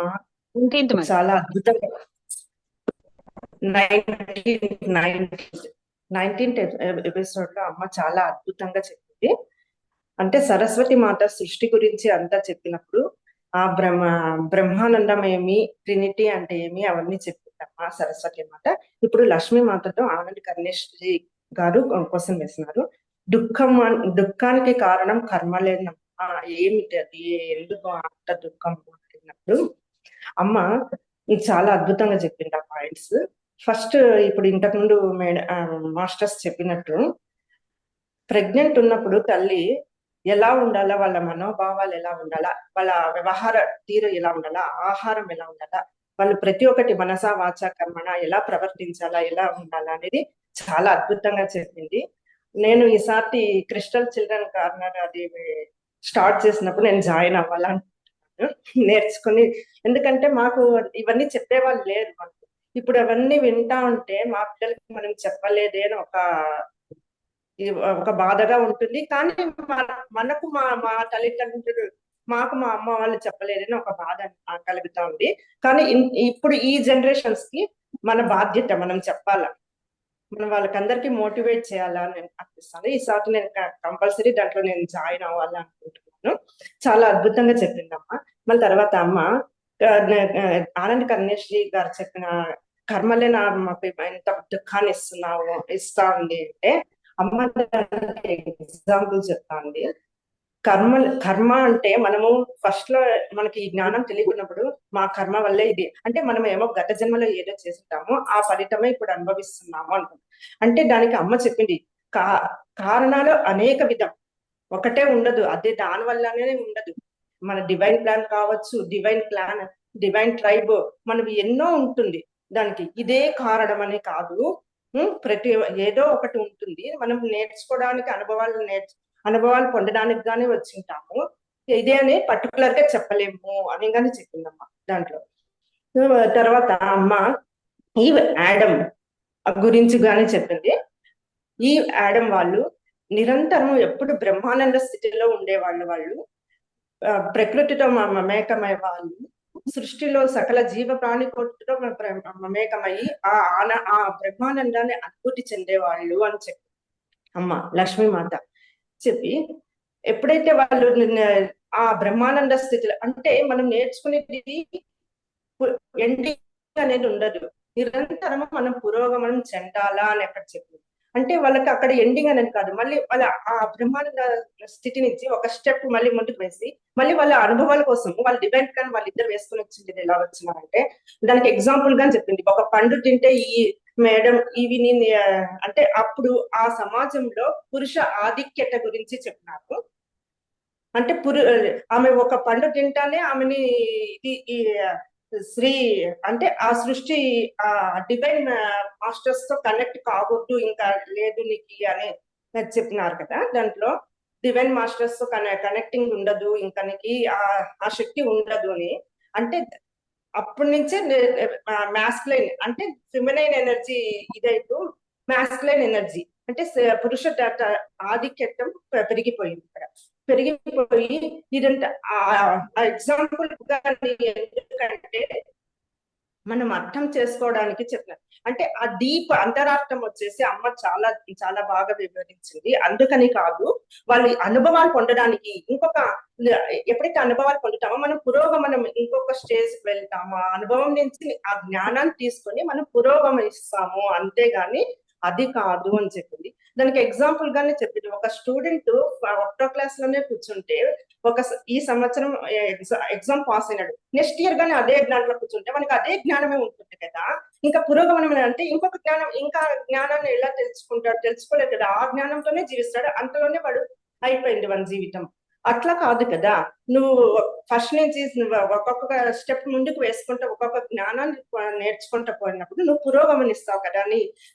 చాలా అద్భుతంగా 19th ఎపిసోడ్ లో అమ్మ చాలా అద్భుతంగా చెప్పింది. అంటే సరస్వతి మాత సృష్టి గురించి అంతా చెప్పినప్పుడు ఆ బ్రహ్మానందం ఏమి, ట్రినిటీ అంటే ఏమి, అవన్నీ చెప్పిందమ్మా సరస్వతి మాత. ఇప్పుడు లక్ష్మీ మాతతో ఆనంద్ కర్ణేష్ గారు క్వశ్చన్ వేస్తున్నారు. దుఃఖానికి కారణం కర్మలేనమ్మా, ఏమిటి అది, ఎందుకు అంత దుఃఖం అన్నప్పుడు అమ్మ చాలా అద్భుతంగా చెప్పింది ఆ పాయింట్స్. ఫస్ట్ ఇప్పుడు ఇంతకుముందు మాస్టర్స్ చెప్పినట్టు ప్రెగ్నెంట్ ఉన్నప్పుడు తల్లి ఎలా ఉండాలా, వాళ్ళ మనోభావాలు ఎలా ఉండాలా, వాళ్ళ వ్యవహార తీరు ఎలా ఉండాలా, ఆహారం ఎలా ఉండాలా, వాళ్ళు ప్రతి ఒక్కటి మనసా వాచ కర్మణ ఎలా ప్రవర్తించాలా, ఎలా ఉండాలా అనేది చాలా అద్భుతంగా చెప్పింది. నేను ఈసారి క్రిస్టల్ చిల్డ్రన్ కార్నర్ అది స్టార్ట్ చేసినప్పుడు నేను జాయిన్ అవ్వాలనుకుంటున్నాను, నేర్చుకుని. ఎందుకంటే మాకు ఇవన్నీ చెప్పేవాళ్ళు లేరు. ఇప్పుడు అవన్నీ వింటా ఉంటే మా పిల్లలకి మనం చెప్పలేదే అని ఒక బాధగా ఉంటుంది. కానీ మనకు మా తల్లిదండ్రులు, మాకు మా అమ్మ వాళ్ళు చెప్పలేదని ఒక బాధ కలుగుతా ఉంది. కానీ ఇప్పుడు ఈ జనరేషన్స్ కి మన బాధ్యత, మనం చెప్పాలా, మనం వాళ్ళకందరికీ మోటివేట్ చేయాలా అని అనిపిస్తుంది. ఈసారి నేను కంపల్సరీ దాంట్లో నేను జాయిన్ అవ్వాలి అనుకుంటున్నాను. చాలా అద్భుతంగా చెప్పిందమ్మ. మళ్ళీ తర్వాత అమ్మ ఆనంద్ కర్ణేష్ గారు చెప్పిన కర్మలే మాకు ఎంత దుఃఖాన్ని ఇస్తా ఉంది అంటే, అమ్మ ఎగ్జాంపుల్ చెప్తా ఉంది. కర్మ అంటే మనము ఫస్ట్ లో మనకి ఈ జ్ఞానం తెలియకున్నప్పుడు మా కర్మ వల్లే ఇది అంటే, మనం ఏమో గత జన్మలో ఏదో చేస్తుంటామో ఆ ఫలితమే ఇప్పుడు అనుభవిస్తున్నాము అనుకుంటాం. అంటే దానికి అమ్మ చెప్పింది కారణాలు అనేక విధం, ఒకటే ఉండదు, అదే దాని వల్లనే ఉండదు. మన డివైన్ ప్లాన్ కావచ్చు, డివైన్ ట్రైబ్, మనవి ఎన్నో ఉంటుంది. దానికి ఇదే కారణం అనే కాదు, ప్రతి ఏదో ఒకటి ఉంటుంది. మనం నేర్చుకోవడానికి అనుభవాలు పొందడానికి గానీ వచ్చింటాము. ఇదే అని పర్టికులర్ గా చెప్పలేము అని కానీ చెప్పిందమ్మా దాంట్లో. తర్వాత అమ్మ ఈ యాడమ్ గురించి గాని చెప్పింది. ఈ యాడమ్ వాళ్ళు నిరంతరం ఎప్పుడు బ్రహ్మానంద స్థితిలో ఉండేవాళ్ళు. వాళ్ళు ప్రకృతితో మమేకమై వాళ్ళు సృష్టిలో సకల జీవ ప్రాణి కోటితో మమేకమయ్యి ఆ బ్రహ్మానందాన్ని అనుభూతి చెందేవాళ్ళు అని చెప్పి అమ్మ లక్ష్మీమాత చెప్పి, ఎప్పుడైతే వాళ్ళు ఆ బ్రహ్మానంద స్థితిలో, అంటే మనం నేర్చుకునేది ఎండింగ్ అనేది ఉండదు, నిరంతరం మనం పురోగమనం చెందాలా అని ఎక్కడ చెప్పింది. అంటే వాళ్ళకి అక్కడ ఎండింగ్ అనేది కాదు, మళ్ళీ వాళ్ళ ఆ బ్రహ్మానంద స్థితి నుంచి ఒక స్టెప్ మళ్ళీ ముందుకు వేసి మళ్ళీ వాళ్ళ అనుభవాల కోసం వాళ్ళ డివైన్ ప్లాన్ వాళ్ళిద్దరు వేసుకుని వచ్చింది. ఎలా వచ్చినారంటే దానికి ఎగ్జాంపుల్ గా చెప్పింది. ఒక పండు తింటే ఈ మేడం ఇవి అంటే అప్పుడు ఆ సమాజంలో పురుష ఆధిక్యత గురించి చెప్పినారు. అంటే ఆమె ఒక పండు తింటానే ఆమెని ఇది శ్రీ అంటే ఆ సృష్టి ఆ డివైన్ మాస్టర్స్ తో కనెక్ట్ కావద్దు, ఇంకా లేదు నీకు అని చెప్పినారు కదా. దాంట్లో డివైన్ మాస్టర్స్ తో కనెక్టింగ్ ఉండదు, ఇంకా నీకు ఆ శక్తి ఉండదు అని. అంటే అప్పటి నుంచే మ్యాస్కులైన్ అంటే ఫెమినైన్ ఎనర్జీ ఇదైతూ మ్యాస్కులైన్ ఎనర్జీ అంటే పురుష ఆధిక్యతం పెరిగిపోయింది. ఇక్కడ పెరిగిపోయి ఇదంతా ఆ ఎగ్జాంపుల్ ఎందుకంటే మనం అర్థం చేసుకోవడానికి చెప్పినారు. అంటే ఆ డీప్ అంతరార్థం వచ్చేసి అమ్మ చాలా చాలా బాగా వివరించింది. అందుకని కాదు, వాళ్ళ అనుభవాలు పొందడానికి ఎప్పుడైతే అనుభవాలు పొందుతామో మనం పురోగమనం ఇంకొక స్టేజ్ కి వెళ్తాము. ఆ అనుభవం నుంచి ఆ జ్ఞానాన్ని తీసుకొని మనం పురోగమనిస్తాము, అంతేగాని అది కాదు అని చెప్పింది. దానికి ఎగ్జాంపుల్ గానే చెప్పింది. ఒక స్టూడెంట్ 1వ క్లాస్ లోనే కూర్చుంటే ఈ సంవత్సరం ఎగ్జామ్ పాస్ అయినాడు, నెక్స్ట్ ఇయర్ గానీ అదే దాంట్లో కూర్చుంటే మనకి అదే జ్ఞానమే ఉంటుంది కదా. ఇంకా పురోగమనం అంటే ఇంకొక జ్ఞానం, ఇంకా జ్ఞానాన్ని ఎలా తెలుసుకుంటాడు? తెలుసుకోలేదు కదా, ఆ జ్ఞానంతోనే జీవిస్తాడు, అంతలోనే వాడు అయిపోయింది మన జీవితం. అట్లా కాదు కదా, నువ్వు ఫస్ట్ నుంచి ఒక్కొక్క స్టెప్ ముందుకు వేసుకుంటా ఒక్కొక్క జ్ఞానాన్ని నేర్చుకుంటూ పోయినప్పుడు నువ్వు పురోగమనిస్తావు కదా,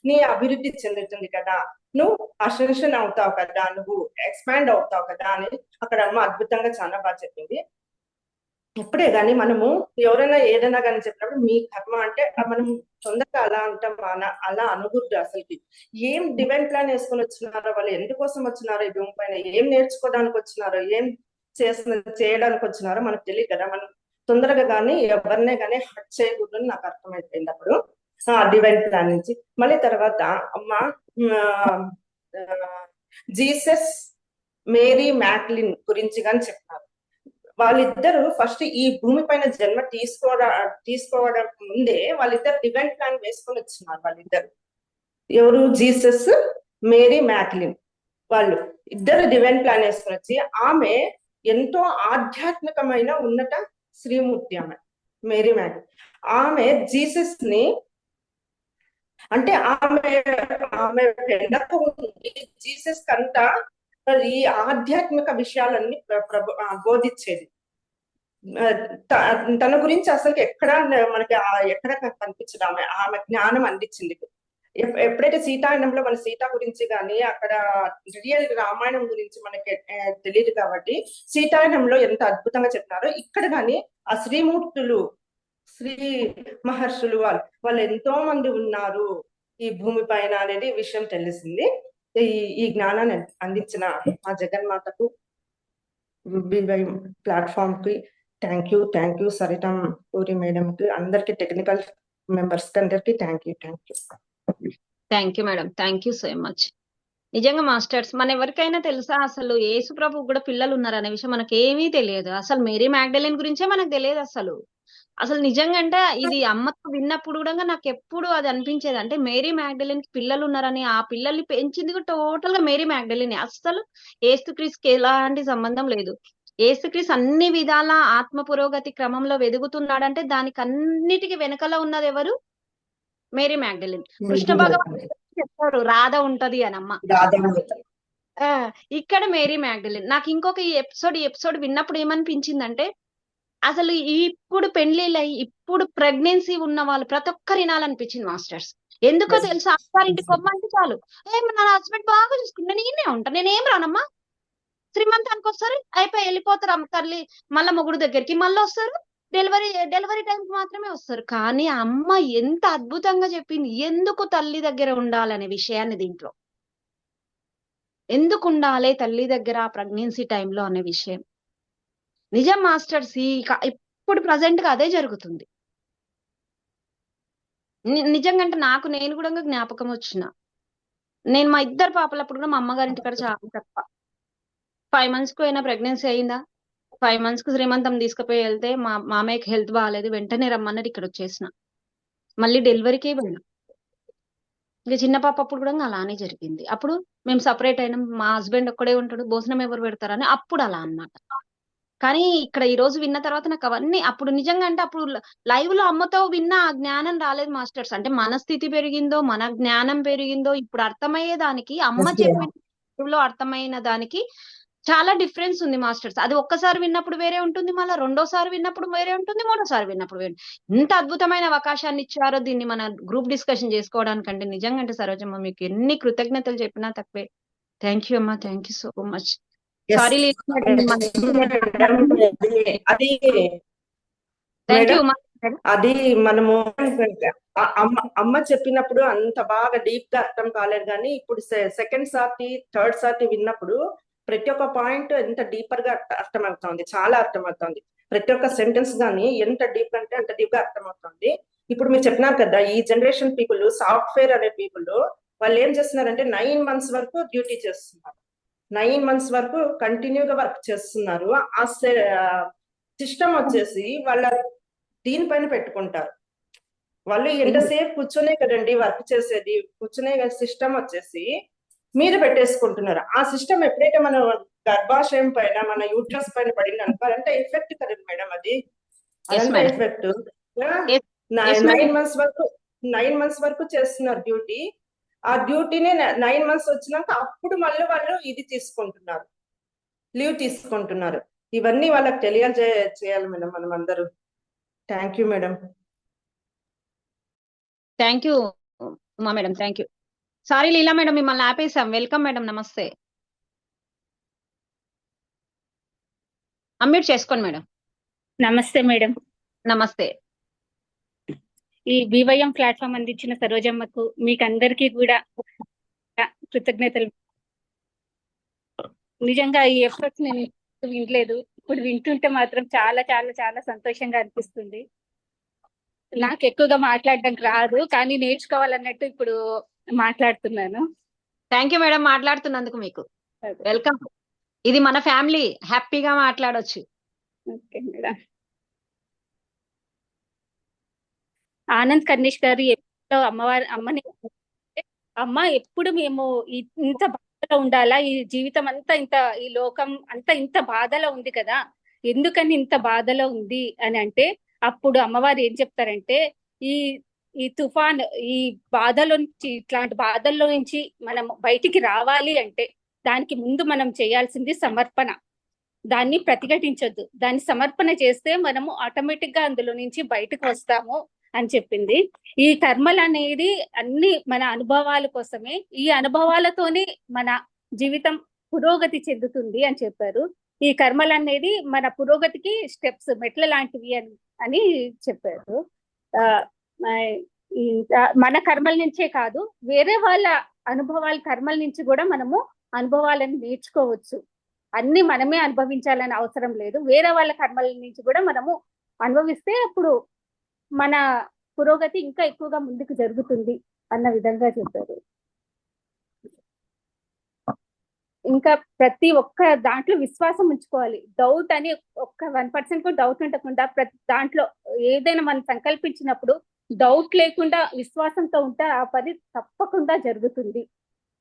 నీ అభివృద్ధి చెందుతుంది కదా, నువ్వు అసెన్షన్ అవుతావు కదా, నువ్వు ఎక్స్పాండ్ అవుతావు కదా అని అక్కడ అమ్మ అద్భుతంగా చాలా బాగా చెప్పింది. ఎప్పుడే గాని మనము ఎవరైనా ఏదైనా కానీ చెప్పినప్పుడు మీ కర్మ అంటే మనం తొందరగా అలా అంటాం, అలా అనకూడదు. అసలుకి ఏం డివైన్ ప్లాన్ వేసుకొని వచ్చినారో, వాళ్ళు ఎందుకోసం వచ్చినారో, ఈ భూమి పైన ఏం నేర్చుకోవడానికి వచ్చినారో, ఏం చేయడానికి వచ్చినారో మనకు తెలియదు కదా. మనం తొందరగా కానీ ఎవరినే కానీ హర్ట్ చేయకూడదు అని నాకు అర్థమైపోయింది అప్పుడు డివైన్ ప్లాన్ నుంచి. మళ్ళీ తర్వాత అమ్మ జీసస్ మేరీ మ్యాక్లిన్ గురించి కానీ చెప్పినారు. వాళ్ళిద్దరు ఫస్ట్ ఈ భూమి పైన జన్మ తీసుకోవడం ముందే వాళ్ళిద్దరు డివైన్ ప్లాన్ వేసుకొని వచ్చినారు. వాళ్ళిద్దరు ఎవరు? Jesus, Mary Macklin. వాళ్ళు ఇద్దరు డివైన్ ప్లాన్ వేసుకొని వచ్చి, ఆమె ఎంతో ఆధ్యాత్మికమైన ఉన్నత శ్రీమూర్తి ఆమె మేరీ మ్యాక్లిన్. ఆమె జీసస్ ని అంటే ఆమె వెనక జీసస్ కంతా ఈ ఆధ్యాత్మిక విషయాలన్నీ బోధించేది. తన గురించి అసలు ఎక్కడ మనకి ఎక్కడ కనిపించదు. ఆమె జ్ఞానం అందించింది. ఎప్పుడైతే సీతాయనంలో మన సీత గురించి కానీ అక్కడ రియల్ రామాయణం గురించి మనకి తెలియదు కాబట్టి సీతాయనంలో ఎంత అద్భుతంగా చెప్తున్నారో ఇక్కడ కానీ ఆ శ్రీమూర్తులు, శ్రీ మహర్షులు వాళ్ళు ఎంతో మంది ఉన్నారు ఈ భూమి పైన అనేది విషయం తెలిసింది. ఈ జ్ఞానాన్ని అందించిన ఆ జగన్మాతకు, ప్లాట్ఫామ్ కి థ్యాంక్ యూ. సరితం పూరి మేడం కి, అందరికి టెక్నికల్ మెంబర్స్ కి అందరికి thank you madam. Thank you so much. నిజంగా మాస్టర్స్, మన ఎవరికైనా తెలుసా అసలు యేసు ప్రభు కూడా పిల్లలు ఉన్నారనే విషయం మనకేమీ తెలియదు. అసలు మేరీ మ్యాగ్డలిన్ గురించే మనకు తెలియదు అసలు నిజంగా. అంటే ఇది అమ్మతో విన్నప్పుడు కూడా నాకు ఎప్పుడు అది అనిపించేది, అంటే మేరీ మ్యాగ్డలిన్ కి పిల్లలు ఉన్నారని. ఆ పిల్లల్ని పెంచింది కూడా టోటల్ గా మేరీ మ్యాగ్డలిన్. అసలు యేసుక్రీస్తుకి ఎలాంటి సంబంధం లేదు. యేసుక్రీస్తు అన్ని విధాల ఆత్మ పురోగతి క్రమంలో వెదుగుతున్నాడంటే దానికి అన్నిటికీ వెనకల ఉన్నది ఎవరు? Mary Magdalene. కృష్ణ భగవాన్ చెప్పారు రాధ ఉంటది అనమ్మ. ఇక్కడ మేరీ మ్యాగ్డలిన్. నాకు ఇంకొక ఈ ఎపిసోడ్ విన్నప్పుడు ఏమనిపించిందంటే, అసలు ఇప్పుడు పెళ్లిళ్ళయి ఇప్పుడు ప్రెగ్నెన్సీ ఉన్న వాళ్ళు ప్రతి ఒక్కరు వినాలనిపించింది మాస్టర్స్. ఎందుకో తెలుసా? అత్తారింటికి పొమ్మంటే చాలు, నా హస్బెండ్ బాగా చూసుకుంటా, నేనే ఉంటా, నేనేం రానమ్మా. శ్రీమంతానికి వస్తారు, అయిపోయి వెళ్ళిపోతారు అమ్మ తల్లి, మళ్ళా మొగుడు దగ్గరికి మళ్ళీ వస్తారు, డెలివరీ టైంకి మాత్రమే వస్తారు. కానీ ఆ అమ్మ ఎంత అద్భుతంగా చెప్పింది ఎందుకు తల్లి దగ్గర ఉండాలనే విషయాన్ని దీంట్లో. ఎందుకు ఉండాలి తల్లి దగ్గర ప్రెగ్నెన్సీ టైంలో అనే విషయం. నిజం మాస్టర్స్ ఇప్పుడు ప్రజెంట్ గా అదే జరుగుతుంది. నిజంగా అంటే నేను కూడా జ్ఞాపకం వచ్చిన. నేను మా ఇద్దరు పాపలప్పుడు కూడా మా అమ్మగారింటి కాడ చాలా తక్కువ. 5 months కు అయినా ప్రెగ్నెన్సీ అయిందా, 5 months కు శ్రీమంతం తీసుకుపోయి వెళ్తే మా మామయ్యకి హెల్త్ బాగాలేదు, వెంటనే రమ్మన్నట్టు ఇక్కడ వచ్చేసిన. మళ్ళీ డెలివరీకి వెళ్ళాం. ఇంకా చిన్న పాప అప్పుడు కూడా అలానే జరిగింది. అప్పుడు మేము సపరేట్ అయినాం. మా హస్బెండ్ ఒక్కడే ఉంటాడు, భోజనం ఎవరు పెడతారని అప్పుడు అలా అన్నమాట. కానీ ఇక్కడ ఈ రోజు విన్న తర్వాత నాకు అవన్నీ అప్పుడు నిజంగా అంటే అప్పుడు లైవ్ లో అమ్మతో విన్న ఆ జ్ఞానం రాలేదు మాస్టర్స్. అంటే మన స్థితి పెరిగిందో, మన జ్ఞానం పెరిగిందో, ఇప్పుడు అర్థమయ్యే దానికి అమ్మ చెప్పిన అర్థమైన దానికి చాలా డిఫరెన్స్ ఉంది మాస్టర్స్. అది ఒక్కసారి విన్నప్పుడు వేరే ఉంటుంది, మళ్ళీ రెండోసారి విన్నప్పుడు వేరే ఉంటుంది, మూడోసారి విన్నప్పుడు వేరే. ఇంత అద్భుతమైన అవకాశాన్ని ఇచ్చారో దీన్ని మన గ్రూప్ డిస్కషన్ చేసుకోవడానికంటే నిజంగా అంటే సరోజమ్మ మీకు ఎన్ని కృతజ్ఞతలు చెప్పినా తక్కువే. థ్యాంక్ యూ అమ్మా, thank you so much. Sorry అది థ్యాంక్ యూ అది మనము అమ్మ చెప్పినప్పుడు అంత బాగా డీప్ గా అర్థం కాలేదు, కానీ ఇప్పుడు సెకండ్ సార్టి థర్డ్ సార్టి విన్నప్పుడు ప్రతి ఒక్క పాయింట్ ఎంత డీపర్ గా అర్థమవుతుంది, చాలా అర్థమవుతుంది. ప్రతి ఒక్క సెంటెన్స్ గానీ ఎంత డీప్ అంటే అంత డీప్ గా అర్థమవుతుంది. ఇప్పుడు మీరు చెప్పినారు కదా, ఈ జనరేషన్ పీపుల్ సాఫ్ట్వేర్ అనే పీపుల్ వాళ్ళు ఏం చేస్తున్నారంటే 9 months వరకు డ్యూటీ చేస్తున్నారు, 9 months వరకు కంటిన్యూగా వర్క్ చేస్తున్నారు. ఆ సిస్టమ్ వచ్చేసి వాళ్ళ దీనిపైన పెట్టుకుంటారు. వాళ్ళు ఎంతసేపు కూర్చునే కదండి వర్క్ చేసేది, కూర్చునే సిస్టమ్ వచ్చేసి మీరు పెట్టేసుకుంటున్నారు. ఆ సిస్టమ్ ఎప్పుడైతే మన గర్భాశయం పైన మన యూట్రస్ పైన పడింది అనుకో, అదంతా ఎఫెక్ట్ కదండి మేడం, అదంతా ఎఫెక్ట్. 9 months వరకు చేస్తున్నారు డ్యూటీ. ఆ డ్యూటీని 9 months వచ్చినాక అప్పుడు మళ్ళీ వాళ్ళు ఇది తీసుకుంటున్నారు, లీవ్ తీసుకుంటున్నారు. ఇవన్నీ వాళ్ళకి చేయాలి మేడం మనం అందరూ. Thank you madam. Thank you Uma madam, thank you. Sorry Leela madam, మిమ్మల్ని ఆపేసాం. వెల్కమ్ మేడం, నమస్తే. అన్మ్యూట్ చేసుకోండి మేడం. నమస్తే మేడం. నమస్తే. ఈ బీవైఎం ప్లాట్ఫామ్ అందించిన సరోజమ్మకు మీకు అందరికీ కూడా కృతజ్ఞతలు. నిజంగా ఈ ఎఫర్ట్స్ నేను వినలేదు, ఇప్పుడు వింటుంటే మాత్రం చాలా చాలా చాలా సంతోషంగా అనిపిస్తుంది. నాకు ఎక్కువగా మాట్లాడడానికి రాదు, కానీ నేర్చుకోవాలన్నట్టు ఇప్పుడు మాట్లాడుతున్నాను. థ్యాంక్ యూ మేడం, మాట్లాడుతున్నందుకు మీకు వెల్కమ్. ఇది మన ఫ్యామిలీ, హ్యాపీగా మాట్లాడొచ్చు. Okay madam. ఆనంద్ కర్నిష్ గారు ఎప్పుడు అమ్మని అమ్మ ఎప్పుడు మేము ఇంత బాధలో ఉండాలా, ఈ జీవితం అంతా ఇంత, ఈ లోకం అంతా ఇంత బాధలో ఉంది కదా, ఎందుకని ఇంత బాధలో ఉంది అని అంటే అప్పుడు అమ్మవారు ఏం చెప్తారంటే, ఈ తుఫాన్, ఈ బాధలో నుంచి, ఇట్లాంటి బాధల్లో నుంచి మనం బయటికి రావాలి అంటే దానికి ముందు మనం చేయాల్సింది సమర్పణ. దాన్ని ప్రతిఘటించొద్దు, దాన్ని సమర్పణ చేస్తే మనము ఆటోమేటిక్ గా అందులో నుంచి బయటకు వస్తాము అని చెప్పింది. ఈ కర్మలు అనేది అన్ని మన అనుభవాల కోసమే, ఈ అనుభవాలతోనే మన జీవితం పురోగతి చెందుతుంది అని చెప్పారు. ఈ కర్మలు అనేది మన పురోగతికి స్టెప్స్, మెట్ల లాంటివి అని చెప్పారు. మన కర్మల నుంచే కాదు, వేరే వాళ్ళ అనుభవాల కర్మల నుంచి కూడా మనము అనుభవాలను నేర్చుకోవచ్చు. అన్ని మనమే అనుభవించాలని అవసరం లేదు, వేరే వాళ్ళ కర్మల నుంచి కూడా మనము అనుభవిస్తే అప్పుడు మన పురోగతి ఇంకా ఎక్కువగా ముందుకు జరుగుతుంది అన్న విధంగా చెప్పారు. ఇంకా ప్రతి ఒక్క దాంట్లో విశ్వాసం ఉంచుకోవాలి. డౌట్ అని ఒక్క 1% కూడా డౌట్ ఉండకుండా ప్రతి దాంట్లో ఏదైనా మనం సంకల్పించినప్పుడు డౌట్ లేకుండా విశ్వాసంతో ఉంటే ఆ పని తప్పకుండా జరుగుతుంది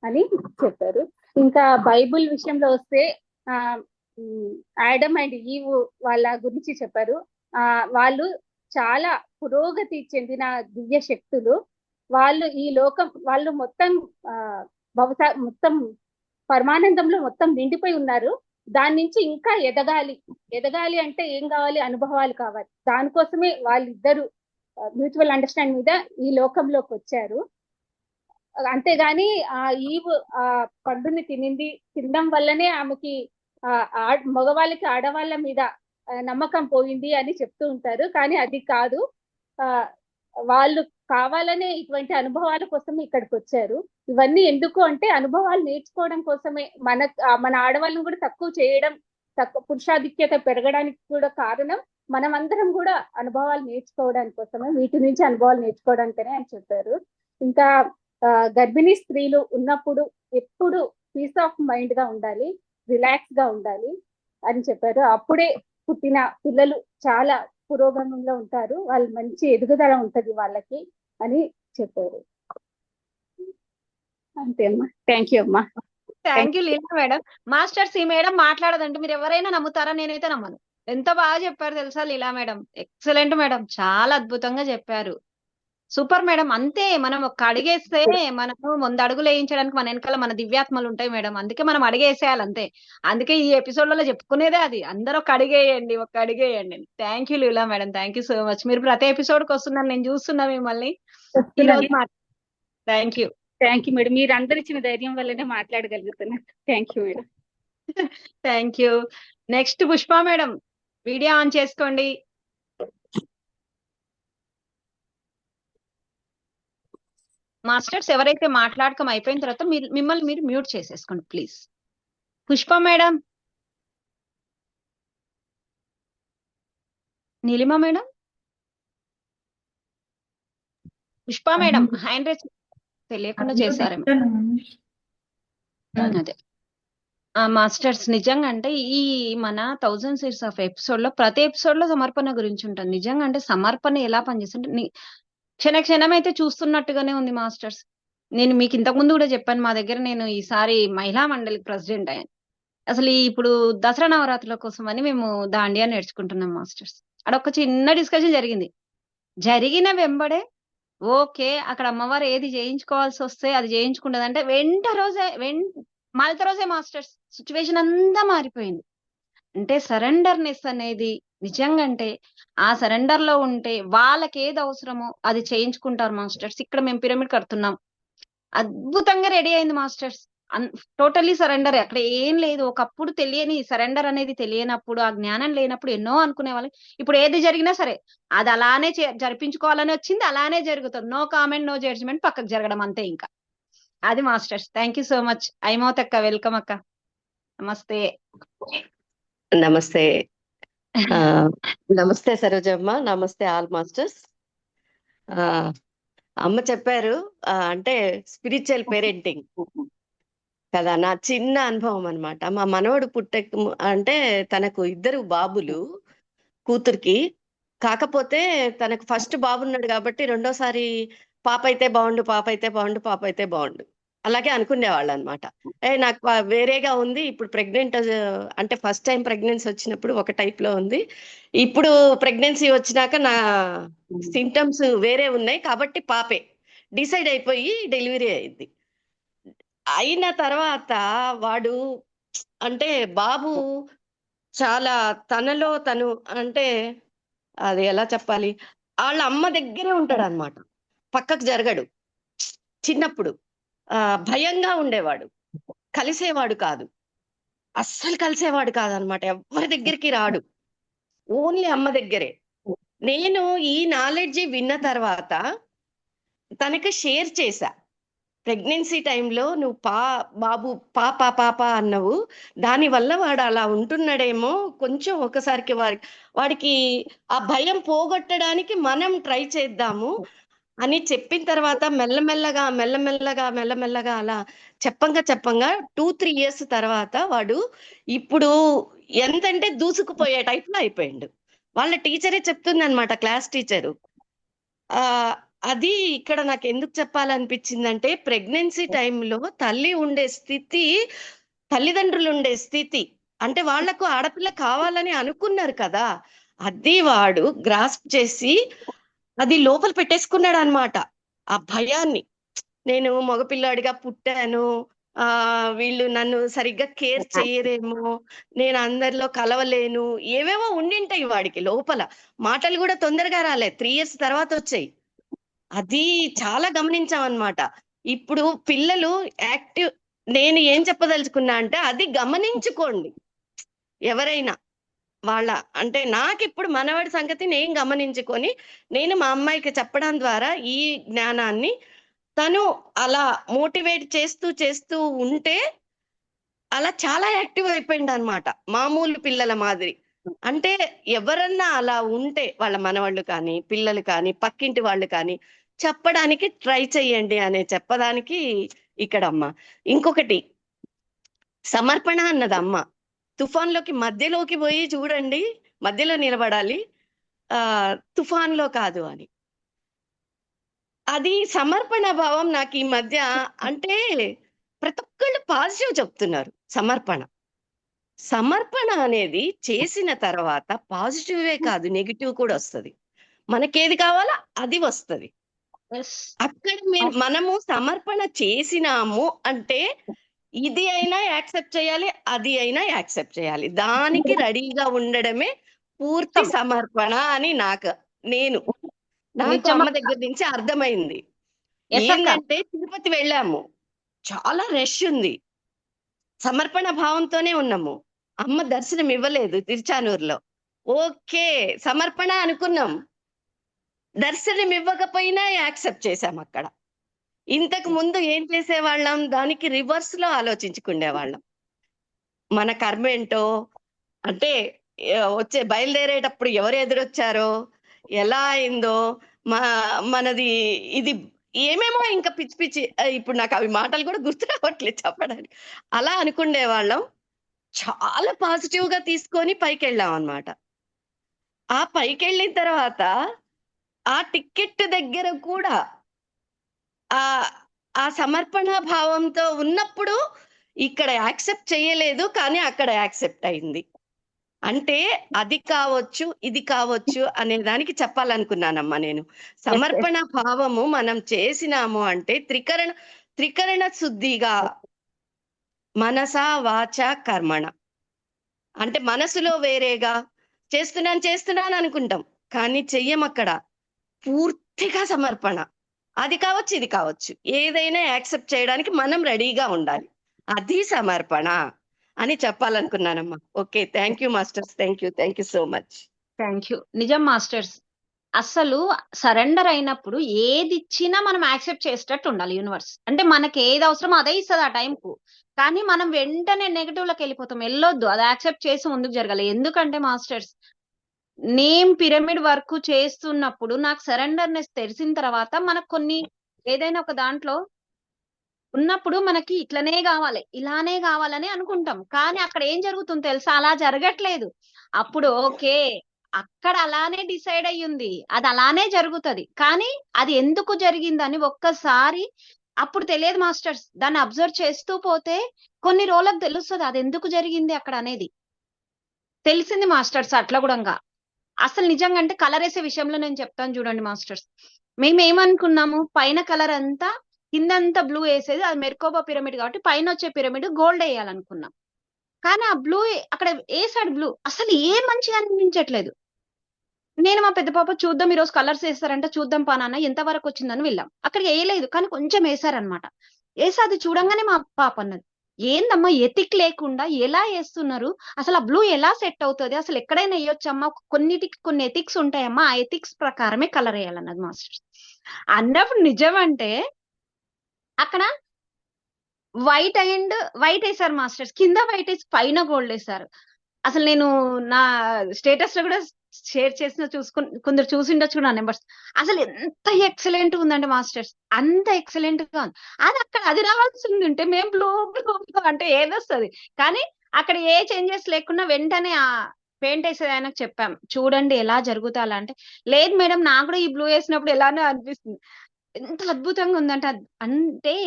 అని చెప్పారు. ఇంకా బైబుల్ విషయంలో వస్తే ఆడమ్ అండ్ ఈవ్ వాళ్ళ గురించి చెప్పారు. వాళ్ళు చాలా పురోగతి చెందిన దివ్య శక్తులు. వాళ్ళు ఈ లోకం, వాళ్ళు మొత్తం మొత్తం పరమానందంలో మొత్తం నిండిపోయి ఉన్నారు. దాని నుంచి ఇంకా ఎదగాలి అంటే ఏం కావాలి? అనుభవాలు కావాలి. దానికోసమే వాళ్ళిద్దరు మ్యూచువల్ అండర్స్టాండింగ్ మీద ఈ లోకంలోకి వచ్చారు. అంతేగాని ఈవ్ ఆ పండుని తినడం వల్లనే ఆమెకి మగవాళ్ళకి ఆడవాళ్ళ మీద నమ్మకం పోయింది అని చెప్తూ ఉంటారు. కానీ అది కాదు. ఆ వాళ్ళు కావాలనే ఇటువంటి అనుభవాల కోసం ఇక్కడికి వచ్చారు. ఇవన్నీ ఎందుకు అంటే అనుభవాలు నేర్చుకోవడం కోసమే. మన ఆడవాళ్ళని కూడా తక్కువ చేయడం, తక్కువ పురుషాధిక్యత పెరగడానికి కూడా కారణం మనమందరం కూడా అనుభవాలు నేర్చుకోవడానికి కోసమే, వీటి నుంచి అనుభవాలు నేర్చుకోవడానికనే అని చెప్పారు. ఇంకా గర్భిణీ స్త్రీలు ఉన్నప్పుడు ఎప్పుడు పీస్ ఆఫ్ మైండ్ గా ఉండాలి, రిలాక్స్ గా ఉండాలి అని చెప్పారు. అప్పుడే పుట్టిన పిల్లలు చాలా పురోగమంలో ఉంటారు, వాళ్ళు మంచి ఎదుగుదల ఉంటది వాళ్ళకి అని చెప్పారు. అంతే అమ్మా. థ్యాంక్ యూ అమ్మా. Thank you Leela madam. Masters, ఈ మేడం మాట్లాడదంటే మీరు ఎవరైనా నమ్ముతారా? నేనైతే నమ్మను. ఎంత బాగా చెప్పారు తెలుసా లీలా మేడం. ఎక్సలెంట్ మేడం, చాలా అద్భుతంగా చెప్పారు. Super madam. అంతే, మనం ఒక్క అడిగేస్తే మనము ముందు అడుగులు వేయించడానికి మన వెనకాల మన దివ్యాత్మలు ఉంటాయి మేడం. అందుకే మనం అడిగేసేయాలి అంతే. అందుకే ఈ ఎపిసోడ్లలో చెప్పుకునేదే అది, అందరూ ఒక్క అడిగేయండి, ఒక్క అడిగేయండి. Thank you Leela madam, thank you so much. మీరు ప్రతి ఎపిసోడ్కి వస్తున్నారు, నేను చూస్తున్నా మిమ్మల్ని ఈ రోజు. Thank you. Thank you madam. మీరు అందరు ఇచ్చిన ధైర్యం వల్లనే మాట్లాడగలుగుతున్నా. Thank you madam. Thank you. Next Pushpa madam, video on చేసుకోండి. మాస్టర్స్ ఎవరైతే మాట్లాడకం అయిపోయిన తర్వాత మిమ్మల్ని మీరు మ్యూట్ చేసేసుకోండి please. Pushpa madam, Neelima madam, Pushpa madam hand raise తెలియకుండా చేశారేమో. అదే మాస్టర్స్, నిజంగా అంటే ఈ మన 1000 Seeds of ఎపిసోడ్ లో ప్రతి ఎపిసోడ్ లో సమర్పణ గురించి ఉంటుంది. నిజంగా అంటే సమర్పణ ఎలా పనిచేస్తుంటే క్షణ క్షణం అయితే చూస్తున్నట్టుగానే ఉంది మాస్టర్స్. నేను మీకు ఇంతకు ముందు కూడా చెప్పాను, మా దగ్గర నేను ఈసారి మహిళా మండలికి ప్రెసిడెంట్ అయ్యాను. అసలు ఇప్పుడు దసరా నవరాత్రుల కోసం అని మేము దాండియా నేర్చుకుంటున్నాం మాస్టర్స్. అక్కడ ఒక చిన్న డిస్కషన్ జరిగిన వెంబడే ఓకే, అక్కడ అమ్మవారు ఏది చేయించుకోవాల్సి వస్తే అది చేయించుకుంటదంటే మళ్ళీ రోజే మాస్టర్స్ సిచ్యువేషన్ అంతా మారిపోయింది. అంటే సరెండర్నెస్ అనేది నిజంగా అంటే ఆ సరెండర్ లో ఉంటే వాళ్ళకి ఏది అవసరమో అది చేయించుకుంటారు మాస్టర్స్. ఇక్కడ మేము పిరమిడ్ కడుతున్నాం, అద్భుతంగా రెడీ అయింది మాస్టర్స్. టోటల్లీ సరెండర్, అక్కడ ఏం లేదు. ఒకప్పుడు తెలియని సరెండర్ అనేది తెలియనప్పుడు, ఆ జ్ఞానం లేనప్పుడు ఎన్నో అనుకునే వాళ్ళం. ఇప్పుడు ఏది జరిగినా సరే అది అలానే జరిపించుకోవాలని వచ్చింది, అలానే జరుగుతుంది. నో కామెంట్, నో జడ్జిమెంట్, పక్కకు జరగడం అంతే. ఇంకా అది masters. Thank you so much. ఐమౌత్ అక్క, వెల్కమ్ అక్క. నమస్తే. నమస్తే. నమస్తే సరోజమ్మ, నమస్తే ఆల్ మాస్టర్స్. అమ్మ చెప్పారు అంటే స్పిరిచువల్ పేరెంటింగ్ కదా. నా చిన్న అనుభవం అన్నమాట. మా మనవడు అంటే తనకు 2 బాబులు, కూతురికి. కాకపోతే తనకు ఫస్ట్ బాబు ఉన్నాడు కాబట్టి రెండోసారి పాప అయితే బాగుండు అలాగే అనుకునేవాళ్ళు అనమాట. నాకు వేరేగా ఉంది ఇప్పుడు ప్రెగ్నెంట్, అంటే ఫస్ట్ టైం ప్రెగ్నెన్సీ వచ్చినప్పుడు ఒక టైప్ లో ఉంది, ఇప్పుడు ప్రెగ్నెన్సీ వచ్చినాక నా సింటమ్స్ వేరే ఉన్నాయి కాబట్టి పాపే డిసైడ్ అయిపోయి డెలివరీ అయింది. అయిన తర్వాత వాడు అంటే బాబు చాలా తనలో తను, అంటే అది ఎలా చెప్పాలి, వాళ్ళ అమ్మ దగ్గరే ఉంటాడు అనమాట, పక్కకు జరగడు. చిన్నప్పుడు భయంగా ఉండేవాడు, కలిసేవాడు కాదు, అస్సలు కలిసేవాడు కాదనమాట. ఎవరి దగ్గరికి రాడు, ఓన్లీ అమ్మ దగ్గరే. నేను ఈ నాలెడ్జ్ విన్న తర్వాత తనకి షేర్ చేశా. ప్రెగ్నెన్సీ టైంలో నువ్వు బాబు పాప అన్నవు, దానివల్ల వాడు అలా ఉంటున్నాడేమో, కొంచెం ఒకసారికి వాడికి ఆ భయం పోగొట్టడానికి మనం ట్రై చేద్దాము అని చెప్పిన తర్వాత మెల్లమెల్లగా అలా చెప్పంగా 2-3 years తర్వాత వాడు ఇప్పుడు ఎంతంటే దూసుకుపోయే టైప్ లో అయిపోయిండు. వాళ్ళ టీచరే చెప్తుంది అనమాట, క్లాస్ టీచరు. అది ఇక్కడ నాకు ఎందుకు చెప్పాలనిపించిందంటే, ప్రెగ్నెన్సీ టైంలో తల్లిదండ్రులు ఉండే స్థితి, అంటే వాళ్లకు ఆడపిల్ల కావాలని అనుకున్నారు కదా, అది వాడు గ్రాస్ప్ చేసి అది లోపల పెట్టేసుకున్నాడు అనమాట. ఆ భయాన్ని, నేను మగపిల్లాడిగా పుట్టాను, వీళ్ళు నన్ను సరిగ్గా కేర్ చేయరేమో, నేను అందరిలో కలవలేను, ఏవేవో ఉండింటాయి వాడికి లోపల. మాటలు కూడా తొందరగా రాలే, 3 years తర్వాత వచ్చాయి. అది చాలా గమనించామన్నమాట. ఇప్పుడు పిల్లలు యాక్టివ్, నేను ఏం చెప్పదలుచుకున్నా అంటే అది గమనించుకోండి. ఎవరైనా వాళ్ళ అంటే నాకిప్పుడు మనవడి సంగతి నేను గమనించుకొని నేను మా అమ్మాయికి చెప్పడం ద్వారా ఈ జ్ఞానాన్ని తను అలా మోటివేట్ చేస్తూ చేస్తూ ఉంటే అలా చాలా యాక్టివ్ అయిపోయింది అనమాట, మామూలు పిల్లల మాదిరి. అంటే ఎవరన్నా అలా ఉంటే వాళ్ళ మనవాళ్ళు కానీ పిల్లలు కానీ పక్కింటి వాళ్ళు కానీ చెప్పడానికి ట్రై చెయ్యండి అనే చెప్పడానికి ఇక్కడ అమ్మ. ఇంకొకటి సమర్పణ అన్నది అమ్మ. తుఫాన్లోకి మధ్యలోకి పోయి చూడండి, మధ్యలో నిలబడాలి, తుఫాన్లో కాదు అని. అది సమర్పణ భావం నాకు ఈ మధ్య. అంటే ప్రతి ఒక్కళ్ళు పాజిటివ్ చెప్తున్నారు. సమర్పణ అనేది చేసిన తర్వాత పాజిటివే కాదు నెగిటివ్ కూడా వస్తుంది. మనకేది కావాలో అది వస్తుంది. అక్కడ మనము సమర్పణ చేసినాము అంటే ఇది అయినా యాక్సెప్ట్ చేయాలి, అది అయినా యాక్సెప్ట్ చేయాలి. దానికి రెడీగా ఉండడమే పూర్తి సమర్పణ అని నాకు అమ్మ దగ్గర నుంచి అర్థమైంది. ఏంటంటే తిరుపతి వెళ్ళాము, చాలా రష్ ఉంది, సమర్పణ భావంతోనే ఉన్నాము. అమ్మ దర్శనం ఇవ్వలేదు తిరుచానూరులో. ఓకే సమర్పణ అనుకున్నాం, దర్శనం ఇవ్వకపోయినా యాక్సెప్ట్ చేశాం. అక్కడ ఇంతకు ముందు ఏం చేసేవాళ్ళం, దానికి రివర్స్ లో ఆలోచించుకునేవాళ్ళం. మన కర్మ ఏంటో, అంటే బయలుదేరేటప్పుడు ఎవరు ఎదురొచ్చారో, ఎలా అయిందో, మనది ఇది ఏమేమో ఇంకా పిచ్చి పిచ్చి, ఇప్పుడు నాకు అవి మాటలు కూడా గుర్తు రావట్లేదు చెప్పడానికి. అలా అనుకునే వాళ్ళం. చాలా పాజిటివ్ గా తీసుకొని పైకి వెళ్ళాం అనమాట. ఆ పైకి వెళ్ళిన తర్వాత ఆ టికెట్ దగ్గర కూడా ఆ సమర్పణ భావంతో ఉన్నప్పుడు ఇక్కడ యాక్సెప్ట్ చేయలేదు, కానీ అక్కడ యాక్సెప్ట్ అయింది. అంటే అది కావచ్చు ఇది కావచ్చు అనే దానికి చెప్పాలనుకున్నానమ్మా నేను. సమర్పణ భావము మనం చేసినాము అంటే త్రికరణ శుద్ధిగా మనస వాచ కర్మణ. అంటే మనసులో వేరేగా చేస్తున్నాను అనుకుంటాం, కానీ చెయ్యం. అక్కడ పూర్తిగా సమర్పణ. అది కావచ్చు ఇది కావచ్చు, ఏదైనా యాక్సెప్ట్ చేయడానికి మనం రెడీగా ఉండాలి. అది సమర్పణ అని చెప్పాలనుకున్నానమ్మా. Okay, thank you masters, thank you so much. Thank you. నిజం మాస్టర్స్, అసలు సరెండర్ అయినప్పుడు ఏది ఇచ్చినా మనం యాక్సెప్ట్ చేసేటట్టు ఉండాలి యూనివర్స్. అంటే మనకి ఏది అవసరమో అదే ఇస్తుంది ఆ టైంకు. కానీ మనం వెంటనే నెగటివ్ లోకి వెళ్ళిపోతాం. వెళ్ళొద్దు, అది యాక్సెప్ట్ చేసి ముందుకు జరగాలి. ఎందుకంటే మాస్టర్స్, నేను పిరమిడ్ వర్క్ చేస్తున్నప్పుడు నాకు సరెండర్నెస్ తెలిసిన తర్వాత మనకు కొన్ని ఏదైనా ఒక దాంట్లో ఉన్నప్పుడు మనకి ఇట్లనే కావాలి ఇలానే కావాలని అనుకుంటాం. కానీ అక్కడ ఏం జరుగుతుందో తెలుసా, అలా జరగట్లేదు. అప్పుడు ఓకే, అక్కడ అలానే డిసైడ్ అయ్యింది, అది అలానే జరుగుతుంది. కానీ అది ఎందుకు జరిగిందని ఒక్కసారి అప్పుడు తెలియదు మాస్టర్స్. దాన్ని అబ్జర్వ్ చేస్తూ పోతే కొన్ని రోజులకు తెలుస్తుంది అది ఎందుకు జరిగింది అక్కడ అనేది. తెలిసింది మాస్టర్స్. అట్లా కూడా అసలు నిజంగా అంటే కలర్ వేసే విషయంలో నేను చెప్తాను చూడండి మాస్టర్స్. మేము ఏమనుకున్నాము, పైన కలర్ అంతా కిందంతా బ్లూ వేసేది, అది మెర్కోబా పిరమిడ్ కాబట్టి పైన వచ్చే పిరమిడ్ గోల్డ్ వేయాలనుకున్నాం. కానీ ఆ బ్లూ అక్కడ వేసాడు బ్లూ, అసలు ఏం మంచిగా అనిపించట్లేదు. నేను మా పెద్ద పాప చూద్దాం ఈరోజు కలర్స్ వేస్తారంటే చూద్దాం పానాన్న ఎంతవరకు వచ్చిందని వెళ్ళాం. అక్కడికి వేయలేదు, కానీ కొంచెం వేసారనమాట. వేసి అది చూడంగానే మా పాప అన్నది, ఏందమ్మా ఎతిక్ లేకుండా ఎలా వేస్తున్నారు, అసలు ఆ బ్లూ ఎలా సెట్ అవుతుంది, అసలు ఎక్కడైనా వేయొచ్చమ్మా, కొన్నిటికి కొన్ని ఎథిక్స్ ఉంటాయమ్మా, ఆ ఎథిక్స్ ప్రకారమే కలర్ వేయాలన్నది మాస్టర్ అన్నప్పుడు. నిజం అంటే అక్కడ వైట్ వేసారు మాస్టర్స్, కింద వైట్ వేసి పైన గోల్డ్ వేసారు. అసలు నేను నా స్టేటస్ లో కూడా షేర్ చేసిన కొందరు చూసిండొచ్చు నా నెంబర్స్. అసలు ఎంత ఎక్సలెంట్ ఉందంటే మాస్టర్స్, అంత ఎక్సలెంట్ గా ఉంది. అది అక్కడ అది రావాల్సింది ఉంటే మేము బ్లూ అంటే ఏదొస్తుంది. కానీ అక్కడ ఏ చేంజెస్ లేకుండా వెంటనే ఆ పెయింట్ వేసేది ఆయనకు చెప్పాం, చూడండి ఎలా జరుగుతా అలా. అంటే లేదు మేడం, నాకు కూడా ఈ బ్లూ వేసినప్పుడు ఎలానో అనిపిస్తుంది. ఎంత అద్భుతంగా ఉందంటే అంటే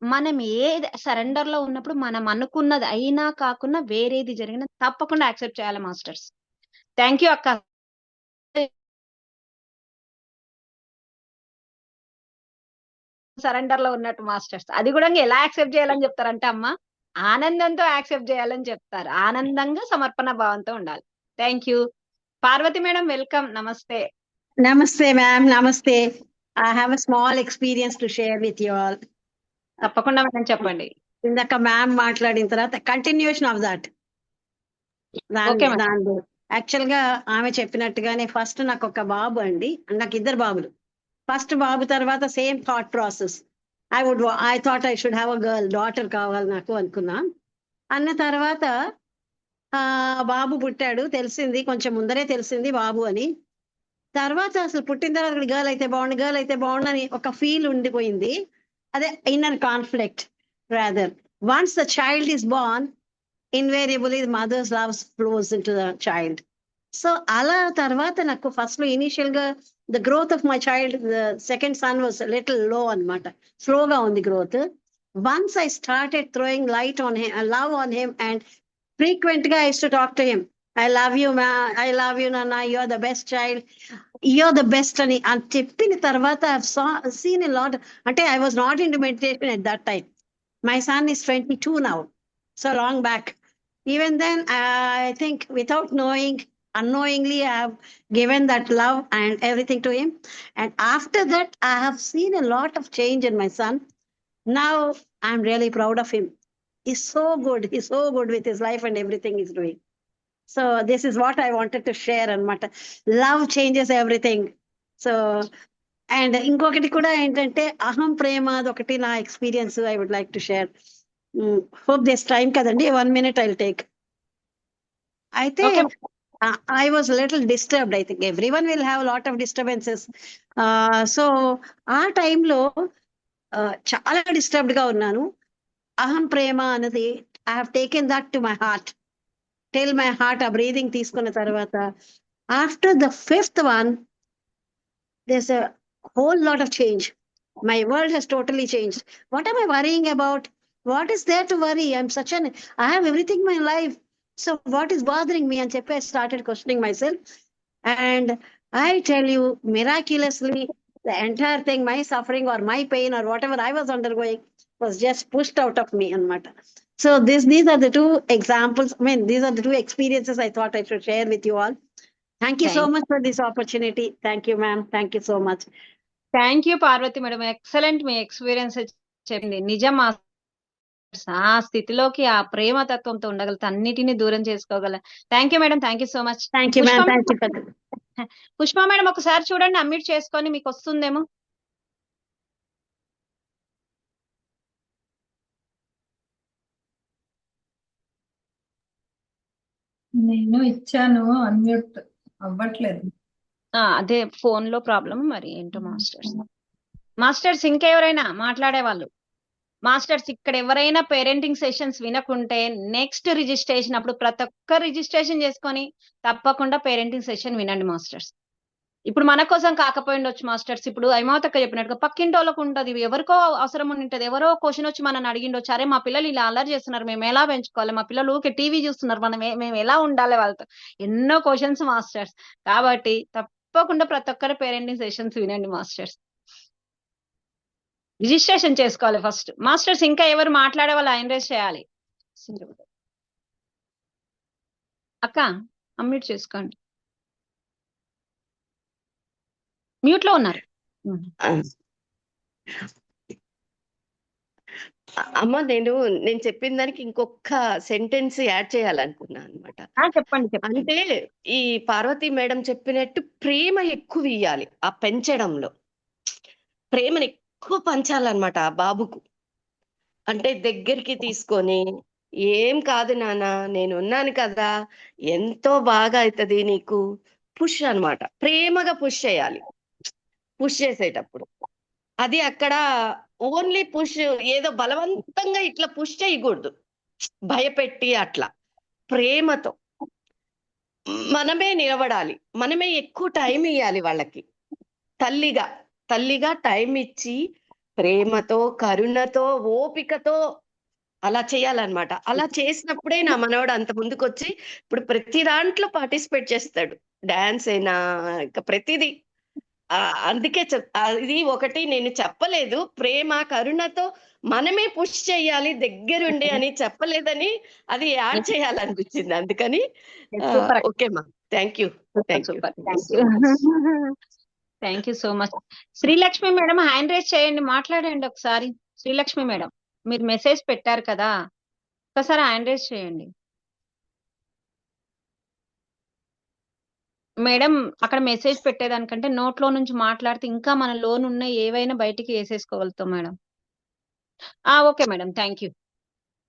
మనం ఏ సరెండర్ లో ఉన్నప్పుడు మనం అనుకున్నది అయినా కాకుండా వేరేది జరిగినా తప్పకుండా యాక్సెప్ట్ చేయాలి మాస్టర్స్. థ్యాంక్ యూ అక్క. సరెండర్ లో ఉన్నట్టు మాస్టర్స్ అది కూడా ఎలా యాక్సెప్ట్ చేయాలని చెప్తారంటే అమ్మ, ఆనందంతో యాక్సెప్ట్ చేయాలని చెప్తారు. ఆనందంగా సమర్పణ భావంతో ఉండాలి. Thank you. Parvati madam welcome. నమస్తే. నమస్తే మ్యామ్, నమస్తే. I have a small experience to share with you all. తప్పకుండా మేడం చెప్పండి. ఇందాక మ్యామ్ మాట్లాడిన తర్వాత కంటిన్యూషన్ ఆఫ్ దాట్. యాక్చువల్ గా ఆమె చెప్పినట్టుగానే ఫస్ట్ నాకు ఒక బాబు అండి, నాకు ఇద్దరు బాబులు. ఫస్ట్ బాబు తర్వాత same thought process. I thought I should have a girl, daughter కావాలి నాకు అనుకున్నా. అన్న తర్వాత బాబు పుట్టాడు, తెలిసింది కొంచెం ముందరే తెలిసింది బాబు అని. తర్వాత అసలు పుట్టిన తర్వాత గర్ల్ అయితే బాగుండు అని ఒక ఫీల్ ఉండిపోయింది. అదే inner conflict rather. Once the child is Born, invariably the mother's love flows into the child. So అలా తర్వాత నాకు ఫస్ట్ లో ఇనిషియల్ గా the growth of my child, the second son was little low అనమాట, స్లోగా ఉంది growth. Once I started throwing light on him, love on him, and frequent గా I to talk to him, I love you నాన్న, you're the best child, you're the best అని చెప్పిన తర్వాత seen a lot. అంటే I was not in to meditation at that time. My son is 22 now, so long back. Even then, I think without knowing, unknowingly, I have given that love and everything to him. And after that, I have seen a lot of change in my son. Now, I'm really proud of him. He's so good. He's so good with his life and everything he's doing. So this is what I wanted to share. And love changes everything. So, and ఇంకొకటి కూడా ఏంటంటే అహం ప్రేమ, అదొకటి నా experience I would like to share. Hope this time kadandi, 1 minute I'll take. I think I was a little disturbed. I think everyone will have a lot of disturbances. So ఆ టైంలో చాలా డిస్టర్బ్డ్ గా ఉన్నాను. అహం ప్రేమ అనేది I have taken that to my heart, tell my heart. ఆ breathing తీసుకున్న తర్వాత after the 5th one, there's a whole lot of change. My world has totally changed. What am I worrying about? What is there to worry? I have everything in my life. So what is bothering me? And I started questioning myself. And I tell you, miraculously, the entire thing, my suffering or my pain or whatever I was undergoing was just pushed out of me. So these are the two examples. I mean, these are the two experiences I thought I should share with you all. Thank you so much for this opportunity. Thank you, ma'am. Thank you so much. Thank you Parvati madam, excellent మీ experience చెప్పింది. నిజం, ఆ స్థితిలోకి ఆ ప్రేమ తత్వంతో ఉండగలత, అన్నిటిని దూరం చేసుకోగల. Thank you madam, thank you so much. Thank you, ma'am. Thank you. Pushpa madam ఒకసారి చూడండి, అన్మ్యూట్ చేసుకొని మీకు వస్తుందేమో. నేను ఇచ్చాను, అన్మ్యూట్ అవ్వట్లేదు. అదే ఫోన్ లో ప్రాబ్లమ్ మరి ఏంటో. మాస్టర్స్ ఇంకెవరైనా మాట్లాడే వాళ్ళు? మాస్టర్స్ ఇక్కడ ఎవరైనా పేరెంటింగ్ సెషన్స్ వినకుంటే నెక్స్ట్ రిజిస్ట్రేషన్ అప్పుడు ప్రతి ఒక్క రిజిస్ట్రేషన్ చేసుకొని తప్పకుండా పేరెంటింగ్ సెషన్ వినండి మాస్టర్స్. ఇప్పుడు మన కోసం కాకపోయిండొచ్చు మాస్టర్స్, ఇప్పుడు ఐమావతక్క చెప్పినట్టుగా పక్కింటోళ్ళకు ఉంటది, ఎవరికో అవసరం ఉంటది, ఎవరో క్వశ్చన్ వచ్చి మనని అడిగిండొచ్చు, అరే మా పిల్లలు ఇలా అల్లరి చేస్తున్నారు, మేము ఎలా పెంచుకోవాలి, మా పిల్లలు ఊకే టీవీ చూస్తున్నారు, మేము ఎలా ఉండాలి వాళ్ళతో, ఎన్నో క్వశ్చన్స్ మాస్టర్స్. కాబట్టి తప్పకుండా ప్రతి ఒక్కరు పేరెంటింగ్ సెషన్స్ వినండి మాస్టర్స్. రిజిస్ట్రేషన్ చేసుకోవాలి ఫస్ట్ మాస్టర్స్. ఇంకా ఎవరు మాట్లాడే వాళ్ళు ఆయన రేస్ చేయాలి. అక్క అన్మ్యూట్ చేసుకోండి, మ్యూట్ లో ఉన్నారు. అమ్మ, నేను చెప్పిన దానికి ఇంకొక సెంటెన్స్ యాడ్ చేయాలనుకున్నాను అనమాట. చెప్పండి. అంటే ఈ పార్వతి మేడం చెప్పినట్టు ప్రేమ ఎక్కువ ఇయ్యాలి. ఆ పెంచడంలో ప్రేమని ఎక్కువ పంచాలన్నమాట ఆ బాబుకు. అంటే దగ్గరికి తీసుకొని, ఏం కాదు నాన్న, నేను ఉన్నాను కదా, ఎంతో బాగా అవుతుంది నీకు, పుష్ అన్నమాట. ప్రేమగా పుష్ చేయాలి. పుష్ చేసేటప్పుడు అది అక్కడ ఓన్లీ పుష్, ఏదో బలవంతంగా ఇట్లా పుష్ చేయకూడదు, భయపెట్టి అట్లా. ప్రేమతో మనమే నిలబడాలి, మనమే ఎక్కువ టైం ఇవ్వాలి వాళ్ళకి. తల్లిగా టైం ఇచ్చి ప్రేమతో, కరుణతో, ఓపికతో అలా చేయాలన్నమాట. అలా చేసినప్పుడే నా మనవాడు అంత ముందుకొచ్చి ఇప్పుడు ప్రతి దాంట్లో పార్టిసిపేట్ చేస్తాడు, డాన్స్ అయినా ఇంకా ప్రతిదీ. అందుకే ఇది ఒకటి నేను చెప్పలేదు, ప్రేమ కరుణతో మనమే పుష్ చేయాలి దగ్గరుండి అని చెప్పలేదని అది యాడ్ చేయాలనిపించింది. అందుకని ఓకే మా, thank you. Thank you so much. Srilakshmi madam hand raise చేయండి, మాట్లాడండి ఒకసారి. శ్రీలక్ష్మి మేడం మీరు మెసేజ్ పెట్టారు కదా, ఒకసారి హ్యాండ్ రైజ్ చేయండి. మేడం అక్కడ మెసేజ్ పెట్టేదానికంటే నోట్లో నుంచి మాట్లాడితే ఇంకా మన లోన్ ఉన్న ఏవైనా బయటికి వేసేసుకోగలుగుతాం madam. Okay madam, thank you.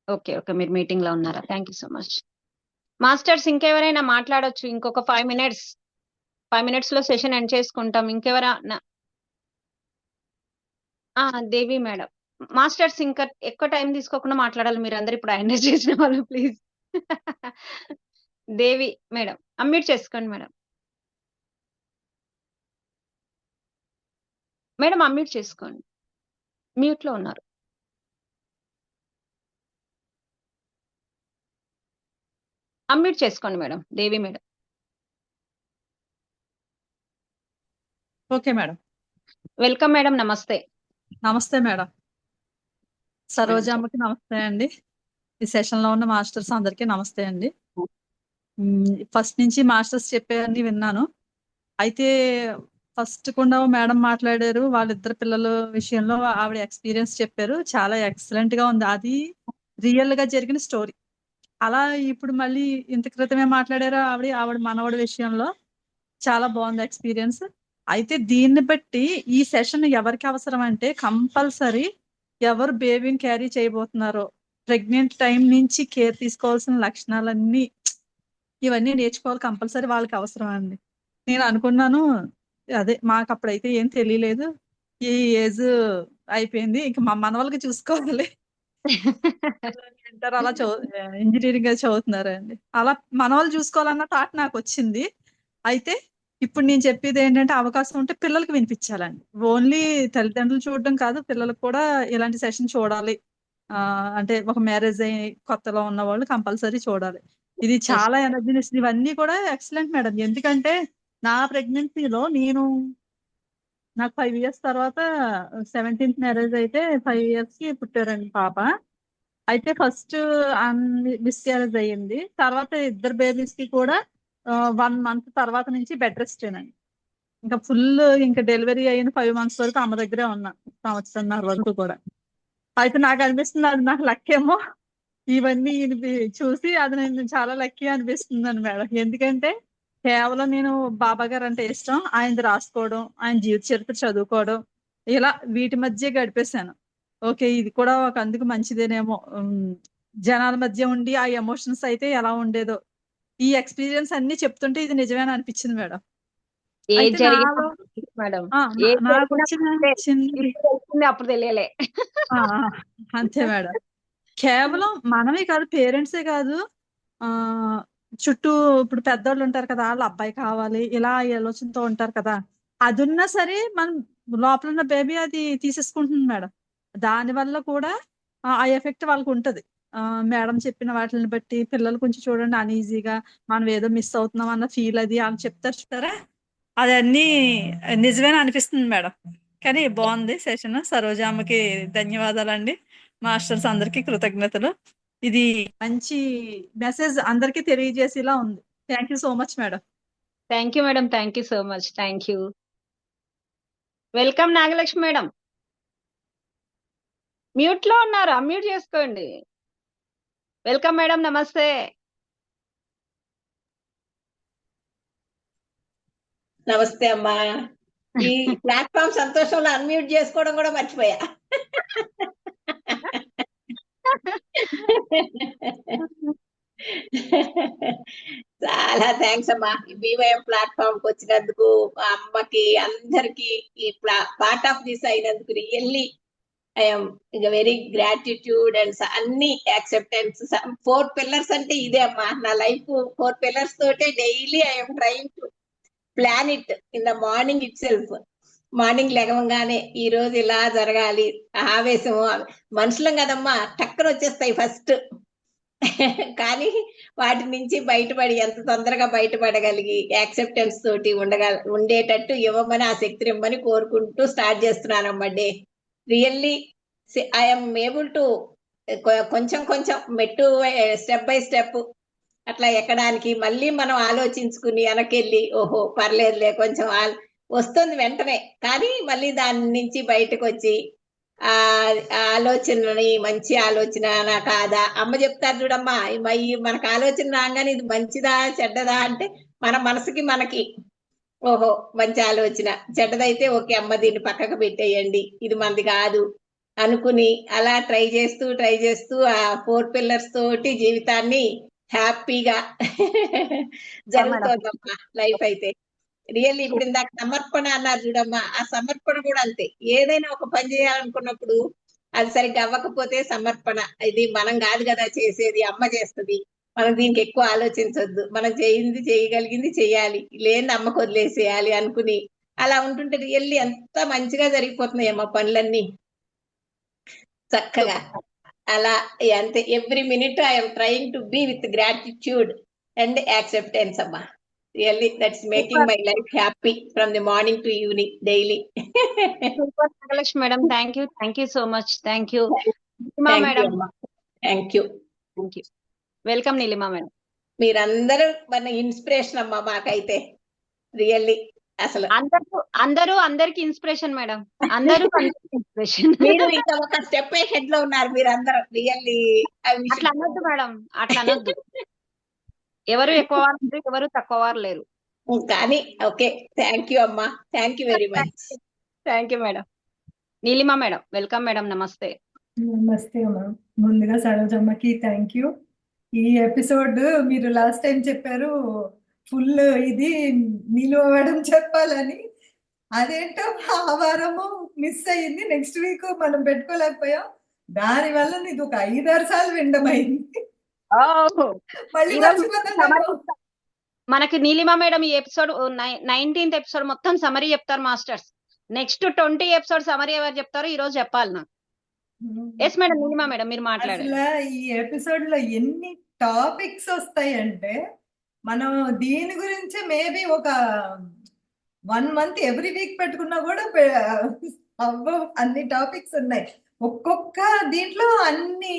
Okay okay, మీరు మీటింగ్ లో ఉన్నారా? Thank you so much. Masters ఇంకెవరైనా మాట్లాడొచ్చు. ఇంకొక 5 minutes, 5 minutes లో సెషన్ ఎండ్ చేసుకుంటాం. ఇంకెవరైనా? దేవి మేడం. మాస్టర్స్ ఇంకా ఎక్కువ టైం తీసుకోకుండా మాట్లాడాలి మీరు అందరు, ఇప్పుడు ఆయన చేసిన వాళ్ళు ప్లీజ్. దేవి మేడం అన్మ్యూట్ చేసుకోండి మేడం. మేడం అన్మ్యూట్ చేసుకోండి, మ్యూట్ లో ఉన్నారు. అన్మ్యూట్ చేసుకోండి madam. Devi madam. Okay madam. Welcome madam, నమస్తే. నమస్తే మేడం. సరోజమ్మకి నమస్తే అండి. ఈ సెషన్ లో ఉన్న మాస్టర్స్ అందరికీ నమస్తే అండి. ఫస్ట్ నుంచి మాస్టర్స్ చెప్పేవన్నీ విన్నాను. అయితే ఫస్ట్ కూడా మేడం మాట్లాడారు, వాళ్ళిద్దరు పిల్లల విషయంలో ఆవిడ ఎక్స్పీరియన్స్ చెప్పారు. చాలా ఎక్సలెంట్ గా ఉంది. అది రియల్ గా జరిగిన స్టోరీ. అలా ఇప్పుడు మళ్ళీ ఇంత క్రితమే మాట్లాడారు ఆవిడ మనవడి విషయంలో. చాలా బాగుంది ఎక్స్పీరియన్స్. అయితే దీన్ని బట్టి ఈ సెషన్ ఎవరికి అవసరం అంటే, కంపల్సరీ ఎవరు బేబీని క్యారీ చేయబోతున్నారో, ప్రెగ్నెంట్ టైం నుంచి కేర్ తీసుకోవాల్సిన లక్షణాలన్నీ ఇవన్నీ నేర్చుకోవాలి. కంపల్సరీ వాళ్ళకి అవసరం అండి. నేను అనుకున్నాను, అదే మాకు అప్పుడైతే ఏం తెలియలేదు, ఈ ఏజ్ అయిపోయింది, ఇంకా మా మనవాళ్ళకి చూసుకోవాలి. ఇంటర్ అలా ఇంజనీరింగ్ అది చదువుతున్నారండి. అలా మనవాళ్ళు చూసుకోవాలన్న థాట్ నాకు వచ్చింది. అయితే ఇప్పుడు నేను చెప్పేది ఏంటంటే, అవకాశం ఉంటే పిల్లలకి వినిపించాలండి. ఓన్లీ తల్లిదండ్రులు చూడడం కాదు, పిల్లలకు కూడా ఇలాంటి సెషన్ చూడాలి. అంటే ఒక మ్యారేజ్ అయ్యి కొత్తలో ఉన్న వాళ్ళు కంపల్సరీ చూడాలి. ఇది చాలా ఎనర్జీని ఇస్తుంది. ఇవన్నీ కూడా ఎక్సలెంట్ మేడం. ఎందుకంటే నా ప్రెగ్నెన్సీలో నాకు 5 years తర్వాత 17th మ్యారేజ్ అయితే 5 years కి పుట్టారండి పాప. అయితే ఫస్ట్ మిస్క్యారేజ్ అయ్యింది. తర్వాత ఇద్దరు బేబీస్ కి కూడా 1 month తర్వాత నుంచి బెడ్ రెస్ట్ అండి. ఇంకా ఫుల్ ఇంకా డెలివరీ అయిన 5 months వరకు అమ్మ దగ్గరే ఉన్నా, 1.5 వరకు కూడా. అయితే నాకు అనిపిస్తుంది అది నాకు లక్కేమో. ఇవన్నీ చూసి అది నేను చాలా లక్కీ అనిపిస్తుందండి మేడం. ఎందుకంటే కేవలం నేను బాబా గారు అంటే ఇష్టం, ఆయనది రాసుకోవడం, ఆయన జీవిత చరిత్ర చదువుకోవడం, ఇలా వీటి మధ్య గడిపేశాను. ఓకే, ఇది కూడా ఒక అందుకు మంచిదేనేమో. జనాల మధ్య ఉండి ఆ ఎమోషన్స్ అయితే ఎలా ఉండేదో, ఈ ఎక్స్పీరియన్స్ అన్ని చెప్తుంటే ఇది నిజమేనా అనిపించింది మేడం. అయితే నాకు వచ్చిన అప్పుడు తెలియలే. అంతే మేడం. కేవలం మనమే కాదు, పేరెంట్సే కాదు, చుట్టూ ఇప్పుడు పెద్దోళ్ళు ఉంటారు కదా, వాళ్ళ అబ్బాయి కావాలి ఇలా ఆలోచనతో ఉంటారు కదా, అది ఉన్నా సరే మనం లోపల ఉన్న బేబీ అది తీసేసుకుంటుంది మేడం. దానివల్ల కూడా ఆ ఎఫెక్ట్ వాళ్ళకు ఉంటది. మేడం చెప్పిన వాటిని బట్టి పిల్లలు కొంచెం చూడండి అన్ఈజీగా, మనం ఏదో మిస్ అవుతున్నాం అన్న ఫీల్ అది అని చెప్తారు చూస్తారా, అదన్నీ నిజమేనా అనిపిస్తుంది మేడం. కానీ బాగుంది సెషన్. సరోజామ్మకి ధన్యవాదాలండి. మాస్టర్స్ అందరికీ కృతజ్ఞతలు. ఇది మంచి మెసేజ్ అందరికీ తెలియజేసేలా ఉంది. Thank you so much madam. Thank you madam, thank you so much. Thank you. Welcome Nagalakshmi madam. Mute లో ఉన్నారు, అన్మ్యూట్ చేసుకోండి. వెల్కమ్ మేడం, నమస్తే. నమస్తే అమ్మా. ఈ ప్లాట్ఫామ్ సంతోషంలో అన్మ్యూట్ చేసుకోవడం కూడా మర్చిపోయా. చాలా థ్యాంక్స్ అమ్మా. బీవైఎం ప్లాట్ఫామ్ కి వచ్చినందుకు, మా అమ్మకి అందరికి ఈ పార్ట్ ఆఫ్ దిస్ అయినందుకు really I'm very gratitude and అన్ని యాక్సెప్టెన్స్. 4 pillars అంటే ఇదే అమ్మా నా లైఫ్. 4 pillars తోటే daily I'm trying to plan it in the morning itself. Morning లెగవంగానే ఈ రోజు ఇలా జరగాలి, ఆవేశము మనుషులం కదమ్మా, టక్కన వచ్చేస్తాయి ఫస్ట్. కానీ వాటి నుంచి బయటపడి ఎంత తొందరగా బయటపడగలిగి యాక్సెప్టెన్స్ తోటి ఉండేటట్టు ఇవ్వమని, ఆ శక్తిని ఇవ్వమని కోరుకుంటూ స్టార్ట్ చేస్తున్నానమ్మా day. Really I'm able to కొంచెం కొంచెం మెట్టు స్టెప్ బై స్టెప్ అట్లా ఎక్కడానికి మళ్ళీ మనం ఆలోచించుకుని వెనకెళ్ళి ఓహో పర్లేదులే కొంచెం వస్తుంది వెంటనే, కానీ మళ్ళీ దాని నుంచి బయటకు వచ్చి ఆ ఆలోచనని, మంచి ఆలోచన నా కాదా, అమ్మ చెప్తారు చూడమ్మా, మనకు ఆలోచన రాగానే ఇది మంచిదా చెడ్డదా అంటే మన మనసుకి మనకి ఓహో మంచి ఆలోచన, చెడ్డదైతే ఓకే అమ్మ దీన్ని పక్కకు పెట్టేయండి, ఇది మనది కాదు అనుకుని అలా ట్రై చేస్తూ ఆ 4 పిల్లర్స్ తోటి జీవితాన్ని హ్యాపీగా జరుగుతోందమ్మా లైఫ్ అయితే. రియల్లీ ఇప్పుడు ఇందాక సమర్పణ అన్నారు చూడమ్మా, ఆ సమర్పణ కూడా అంతే. ఏదైనా ఒక పని చేయాలనుకున్నప్పుడు అది సరిగ్గా అవ్వకపోతే సమర్పణ, ఇది మనం కాదు కదా చేసేది, అమ్మ చేస్తుంది, మనం దీనికి ఎక్కువ ఆలోచించొద్దు, మనం చేయగలిగింది చేయాలి, లేని అమ్మకు వదిలేసేయాలి అనుకుని అలా ఉంటుంటే రియల్లీ ఎంత మంచిగా జరిగిపోతున్నాయమ్మా పనులన్నీ చక్కగా. అలా అంతే, every minute I'm trying to be with gratitude and acceptance అమ్మా. Really, that's making my life happy from the morning to evening, daily. Super, Nagalakshmi madam. Thank you so much. Thank you. Nilima Thank madam. you, Amma. Thank you. Welcome, Nilima madam. మీరందరూ మన inspiration అమ్మా మాకైతే. Really అసలు అందరికి inspiration madam. అందరూ inspiration. మీరు ఇంకా ఒక స్టెప్ హెడ్ లో ఉన్నారు మీరందరూ. రియల్లీ అట్లా అనొద్దు మేడం, అట్లా అనొద్దు. ఎవరు ఎక్కువ వారు, ఎవరు తక్కువ వారు లేరు. కానీ ఓకే, థ్యాంక్ యూ అమ్మా, thank you very much. Thank you madam. Neelima madam, welcome madam. నమస్తే. నమస్తే అమ్మా. ముందుగా సరోజమ్మకి థ్యాంక్ యూ. ఈ ఎపిసోడ్ మీరు లాస్ట్ టైం చెప్పారు ఫుల్ ఇది నిలవడం చెప్పాలని, అదేంటో ఆ వారము మిస్ అయ్యింది. నెక్స్ట్ వీక్ మనం పెట్టుకోలేకపోయాం, దానివల్ల ఇది ఒక 5-6 సార్లు వినడం అయింది. మనకి నీలిమా మేడం ఈ ఎపిసోడ్ 19th ఎపిసోడ్ మొత్తం సమరీ చెప్తారు మాస్టర్స్. నెక్స్ట్ 20 ఎపిసోడ్ సమరీ ఎవరు చెప్తారో ఈ రోజు చెప్పాలి నాకు. ఎస్ మేడం, నీలిమా మేడం మీరు మాట్లాడారు. ఈ ఎపిసోడ్ లో ఎన్ని టాపిక్స్ వస్తాయంటే మనం దీని గురించి మేబీ ఒక 1 month ఎవ్రీ వీక్ పెట్టుకున్నా కూడా అన్ని టాపిక్స్ ఉన్నాయి. ఒక్కొక్క దీంట్లో అన్ని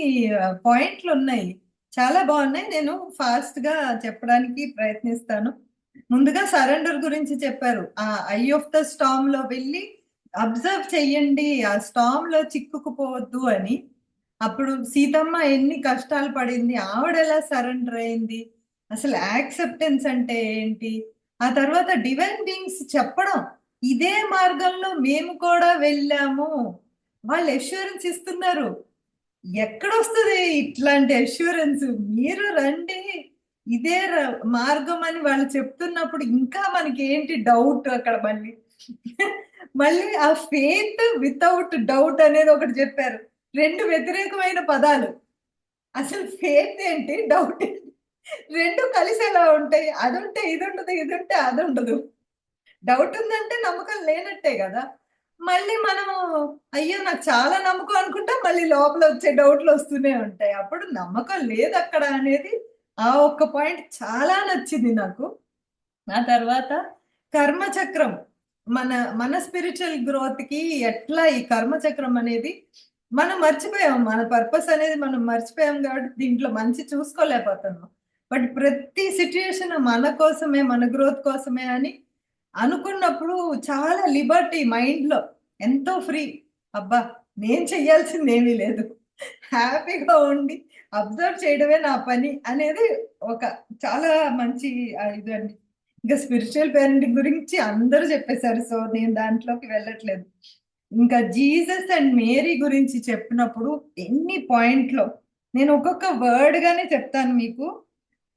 పాయింట్లు ఉన్నాయి, చాలా బాగున్నాయి. నేను ఫాస్ట్ గా చెప్పడానికి ప్రయత్నిస్తాను. ముందుగా సరెండర్ గురించి చెప్పారు. ఆ ఐ ఆఫ్ ద స్టామ్ లో వెళ్ళి అబ్జర్వ్ చెయ్యండి, ఆ స్టామ్ లో చిక్కుకుపోవద్దు అని. అప్పుడు సీతమ్మ ఎన్ని కష్టాలు పడింది, ఆవిడ ఎలా సరెండర్ అయింది, అసలు యాక్సెప్టెన్స్ అంటే ఏంటి, ఆ తర్వాత డివైన్ బీయింగ్స్ చెప్పడం ఇదే మార్గంలో మేము కూడా వెళ్ళాము, వాళ్ళు అష్యూరెన్స్ ఇస్తున్నారు. ఎక్కడొస్తుంది ఇట్లాంటి అష్యూరెన్స్, మీరు రండి ఇదే మార్గం అని వాళ్ళు చెప్తున్నప్పుడు ఇంకా మనకి ఏంటి డౌట్ అక్కడ. మళ్ళీ ఆ ఫెయిత్ వితౌట్ డౌట్ అనేది ఒకటి చెప్పారు, 2 వ్యతిరేకమైన పదాలు. అసలు ఫెయిత్ ఏంటి, డౌట్ ఏంటి, 2 కలిసి ఎలా ఉంటాయి? అది ఉంటే ఇది ఉండదు, ఇది ఉంటే అది ఉండదు. డౌట్ ఉందంటే నమ్మకం లేనట్టే కదా. మళ్ళీ మనం అయ్యో నాకు చాలా నమ్మకం అనుకుంటా, మళ్ళీ లోపల వచ్చే డౌట్లు వస్తూనే ఉంటాయి. అప్పుడు నమ్మకం లేదు అక్కడ అనేది ఆ ఒక్క పాయింట్ చాలా నచ్చింది నాకు. ఆ తర్వాత కర్మచక్రం, మన స్పిరిచువల్ గ్రోత్ కి ఎట్లా ఈ కర్మచక్రం అనేది మనం మర్చిపోయాం, మన పర్పస్ అనేది మనం మర్చిపోయాం కాబట్టి దీంట్లో మంచి చూసుకోలేకపోతున్నాం. బట్ ప్రతి సిచ్యుయేషన్ మన కోసమే, మన గ్రోత్ కోసమే అని అనుకున్నప్పుడు చాలా లిబర్టీ మైండ్ లో, ఎంతో ఫ్రీ. అబ్బా నేను చెయ్యాల్సింది ఏమీ లేదు, హ్యాపీగా ఉండి అబ్జర్వ్ చేయడమే నా పని అనేది ఒక చాలా మంచి ఇది అండి. ఇంకా స్పిరిచువల్ పేరెంటింగ్ గురించి అందరూ చెప్పేశారు, సో నేను దాంట్లోకి వెళ్ళట్లేదు. ఇంకా జీసస్ అండ్ మేరీ గురించి చెప్పినప్పుడు ఎన్ని పాయింట్లో నేను ఒక్కొక్క వర్డ్ గానే చెప్తాను మీకు.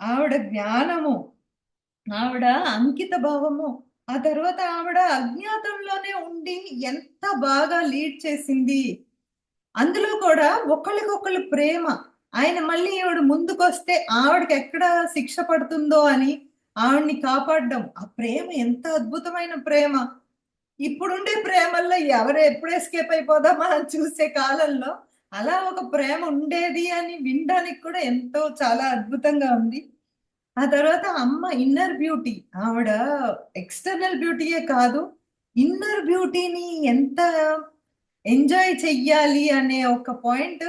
ఆవిడ జ్ఞానము, ఆవిడ అంకిత భావము, ఆ తర్వాత ఆవిడ అజ్ఞాతంలోనే ఉండి ఎంత బాగా లీడ్ చేసింది. అందులో కూడా ఒకళ్ళకొకళ్ళు ప్రేమ. ఆయన మళ్ళీ ఆవిడ ముందుకొస్తే ఆవిడకి ఎక్కడ శిక్ష పడుతుందో అని ఆవిడ్ని కాపాడడం, ఆ ప్రేమ ఎంత అద్భుతమైన ప్రేమ. ఇప్పుడుండే ప్రేమల్లో ఎవరు ఎప్పుడు ఎస్కేప్ అయిపోదామా అని చూసే కాలంలో అలా ఒక ప్రేమ ఉండేది అని వినడానికి కూడా ఎంతో చాలా అద్భుతంగా ఉంది. ఆ తర్వాత అమ్మ ఇన్నర్ బ్యూటీ, ఆవిడ ఎక్స్టర్నల్ బ్యూటీయే కాదు, ఇన్నర్ బ్యూటీని ఎంత ఎంజాయ్ చెయ్యాలి అనే ఒక పాయింట్,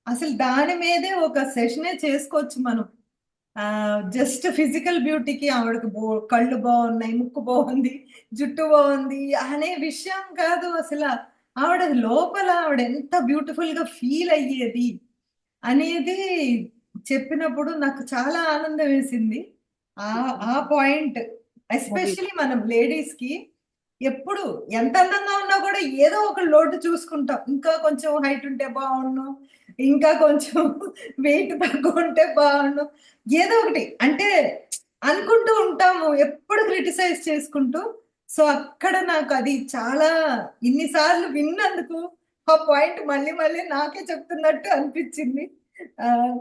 అసలు దాని మీదే ఒక సెషనే చేసుకోవచ్చు మనం. జస్ట్ ఫిజికల్ బ్యూటీకి ఆవిడకి కళ్ళు బాగున్నాయి, ముక్కు బాగుంది, జుట్టు బాగుంది అనే విషయం కాదు. అసలు ఆవిడ లోపల ఆవిడ ఎంత బ్యూటిఫుల్ గా ఫీల్ అయ్యేది అనేది చెప్పినప్పుడు నాకు చాలా ఆనందం వేసింది. ఆ పాయింట్ ఎస్పెషలీ మనం లేడీస్ కి ఎప్పుడు ఎంత అందంగా ఉన్నా కూడా ఏదో ఒక లోటు చూసుకుంటాం. ఇంకా కొంచెం హైట్ ఉంటే బాగుండు, ఇంకా కొంచెం వెయిట్ తక్కువ ఉంటే బాగుండు, ఏదో ఒకటి అంటే అనుకుంటూ ఉంటాము, ఎప్పుడు క్రిటిసైజ్ చేసుకుంటూ. సో అక్కడ నాకు అది చాలా ఇన్నిసార్లు విన్నందుకు ఆ పాయింట్ మళ్ళీ మళ్ళీ నాకే చెప్తున్నట్టు అనిపించింది.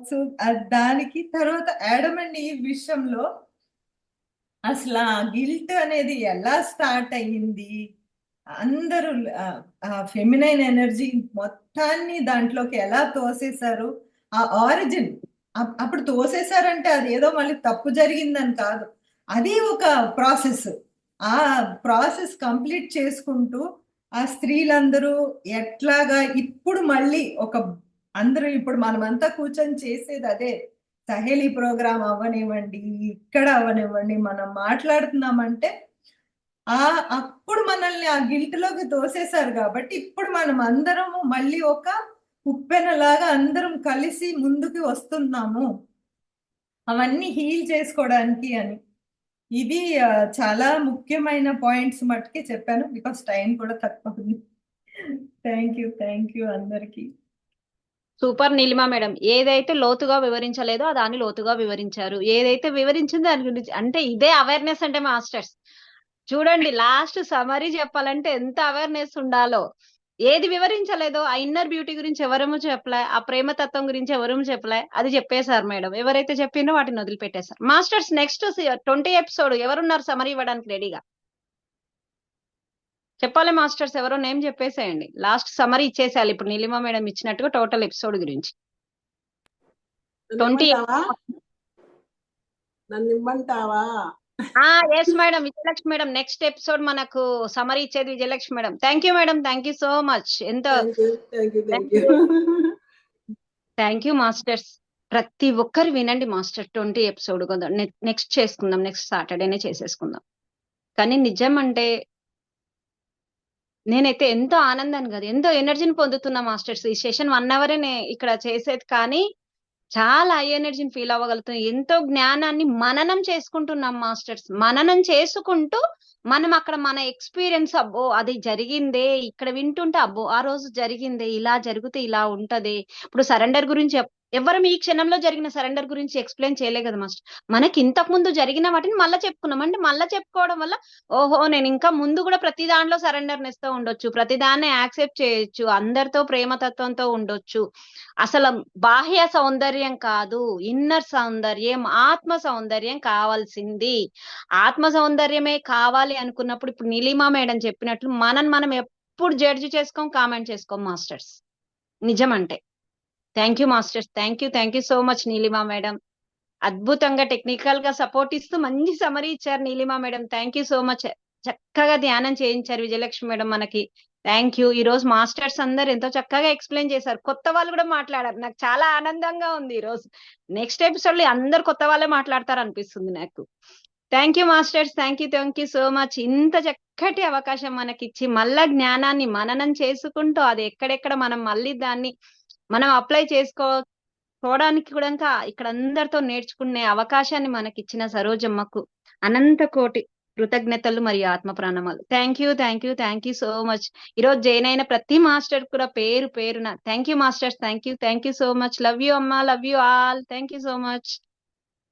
సో దానికి తర్వాత యాడమ్ అండ్ ఈవ్ విషయంలో అసలు ఆ గిల్ట్ అనేది ఎలా స్టార్ట్ అయ్యింది, అందరూ ఫెమినైన్ ఎనర్జీ మొత్తాన్ని దాంట్లోకి ఎలా తోసేశారు, ఆ ఆరిజిన్ అప్పుడు తోసేశారంటే అది ఏదో మళ్ళీ తప్పు జరిగిందని కాదు, అది ఒక ప్రాసెస్. ఆ ప్రాసెస్ కంప్లీట్ చేసుకుంటూ ఆ స్త్రీలందరూ ఎట్లాగా ఇప్పుడు మళ్ళీ ఒక అందరూ ఇప్పుడు మనమంతా కూర్చొని చేసేది అదే. సహేలీ ప్రోగ్రామ్ అవ్వనివ్వండి, ఇక్కడ అవ్వనివ్వండి, మనం మాట్లాడుతున్నామంటే అప్పుడు మనల్ని ఆ గిల్ట్ లోకి తోసేశారు కాబట్టి ఇప్పుడు మనం అందరము మళ్ళీ ఒక ఉప్పెనలాగా అందరం కలిసి ముందుకు వస్తున్నాము అవన్నీ హీల్ చేసుకోవడానికి అని. ఇది చాలా ముఖ్యమైన పాయింట్స్ మట్టుకే చెప్పాను, బికాస్ టైం కూడా తక్కువ ఉంది. థ్యాంక్ యూ అందరికి. సూపర్ నీలిమా మేడం, ఏదైతే లోతుగా వివరించలేదో దాన్ని లోతుగా వివరించారు, ఏదైతే వివరించిందో దాని గురించి. అంటే ఇదే అవేర్నెస్ అంటే మాస్టర్స్. చూడండి, లాస్ట్ సమరీ చెప్పాలంటే ఎంత అవేర్నెస్ ఉండాలో. ఏది వివరించలేదో ఆ ఇన్నర్ బ్యూటీ గురించి ఎవరము చెప్పలే, ఆ ప్రేమతత్వం గురించి ఎవరము చెప్పలే, అది చెప్పేశారు మేడం. ఎవరైతే చెప్పిందో వాటిని వదిలిపెట్టేశారు. మాస్టర్స్ నెక్స్ట్ 20 ఎపిసోడ్ ఎవరున్నారు సమరీ ఇవ్వడానికి రెడీగా? చెప్పాలి మాస్టర్స్, ఎవరో నేమ్ చెప్పేసేయండి. లాస్ట్ సమరీ ఇచ్చేసేయాలి ఇప్పుడు నీలిమా మేడం ఇచ్చినట్టుగా టోటల్ ఎపిసోడ్ గురించి. 20 నన్ను ఇమ్మంటావా? Yes madam, Vijayalakshmi madam next episode మనకు సమరీ ఇచ్చేది Vijayalakshmi madam. Thank you madam, thank you so much. Thank you masters. ప్రతి ఒక్కరు వినండి మాస్టర్. 20 ఎపిసోడ్ కదా, నెక్స్ట్ చేసుకుందాం, నెక్స్ట్ సాటర్డేనే చేసేసుకుందాం. కానీ నిజం అంటే నేనైతే ఎంతో ఆనందాన్ని కదా, ఎంతో ఎనర్జీని పొందుతున్నా మాస్టర్స్. ఈ సెషన్ 1 అవరే ఇక్కడ చేసేది, కానీ చాలా హై ఎనర్జీని ఫీల్ అవ్వగలుగుతున్నాం. ఎంతో జ్ఞానాన్ని మననం చేసుకుంటున్నాం మాస్టర్స్. మననం చేసుకుంటూ మనం అక్కడ మన ఎక్స్పీరియన్స్, అబ్బో అది జరిగిందే, ఇక్కడ వింటుంటే అబ్బో ఆ రోజు జరిగిందే, ఇలా జరిగితే ఇలా ఉంటది. ఇప్పుడు సరెండర్ గురించి ఎవరు ఈ క్షణంలో జరిగిన సరెండర్ గురించి ఎక్స్ప్లెయిన్ చేయలే కదా మాస్టర్. మనకి ఇంతకు ముందు జరిగిన వాటిని మళ్ళీ చెప్పుకున్నాం. అంటే మళ్ళీ చెప్పుకోవడం వల్ల ఓహో నేను ఇంకా ముందు కూడా ప్రతి దాంట్లో సరెండర్నెస్ తో ఉండొచ్చు, ప్రతి దాన్ని యాక్సెప్ట్ చేయొచ్చు, అందరితో ప్రేమతత్వంతో ఉండొచ్చు. అసలు బాహ్య సౌందర్యం కాదు, ఇన్నర్ సౌందర్యం, ఆత్మ సౌందర్యం కావాల్సింది. ఆత్మ సౌందర్యమే కావాలి అనుకున్నప్పుడు ఇప్పుడు నీలిమా మేడం చెప్పినట్లు మనం ఎప్పుడు జడ్జి చేసుకోం, కామెంట్ చేసుకోం మాస్టర్స్. నిజం అంటే. Thank you masters, thank you so much Neelima madam. అద్భుతంగా టెక్నికల్ గా సపోర్ట్ ఇస్తూ మంచి సమరీ ఇచ్చారు Neelima madam. Thank you so much. చక్కగా ధ్యానం చేయించారు విజయలక్ష్మి మేడం మనకి. Thank you. ఈ రోజు మాస్టర్స్ అందరు ఎంతో చక్కగా ఎక్స్ప్లెయిన్ చేశారు. కొత్త వాళ్ళు కూడా మాట్లాడారు, నాకు చాలా ఆనందంగా ఉంది. ఈ రోజు నెక్స్ట్ ఎపిసోడ్ లో అందరు కొత్త వాళ్ళే మాట్లాడతారు అనిపిస్తుంది నాకు. Thank you masters, thank you so much. ఇంత చక్కటి అవకాశం మనకిచ్చి మళ్ళా జ్ఞానాన్ని మననం చేసుకుంటూ అది ఎక్కడెక్కడ మనం మళ్ళీ దాన్ని మనం అప్లై చేసుకోవడానికి కూడా ఇక్కడ అందరితో నేర్చుకునే అవకాశాన్ని మనకిచ్చిన సరోజమ్మకు అనంత కోటి కృతజ్ఞతలు మరియు ఆత్మ ప్రాణమాలు. Thank you so much. ఈరోజు జాయిన్ అయిన ప్రతి మాస్టర్ కూడా పేరున thank you masters, thank you so much. Love you అమ్మా, love you all. Thank you so much.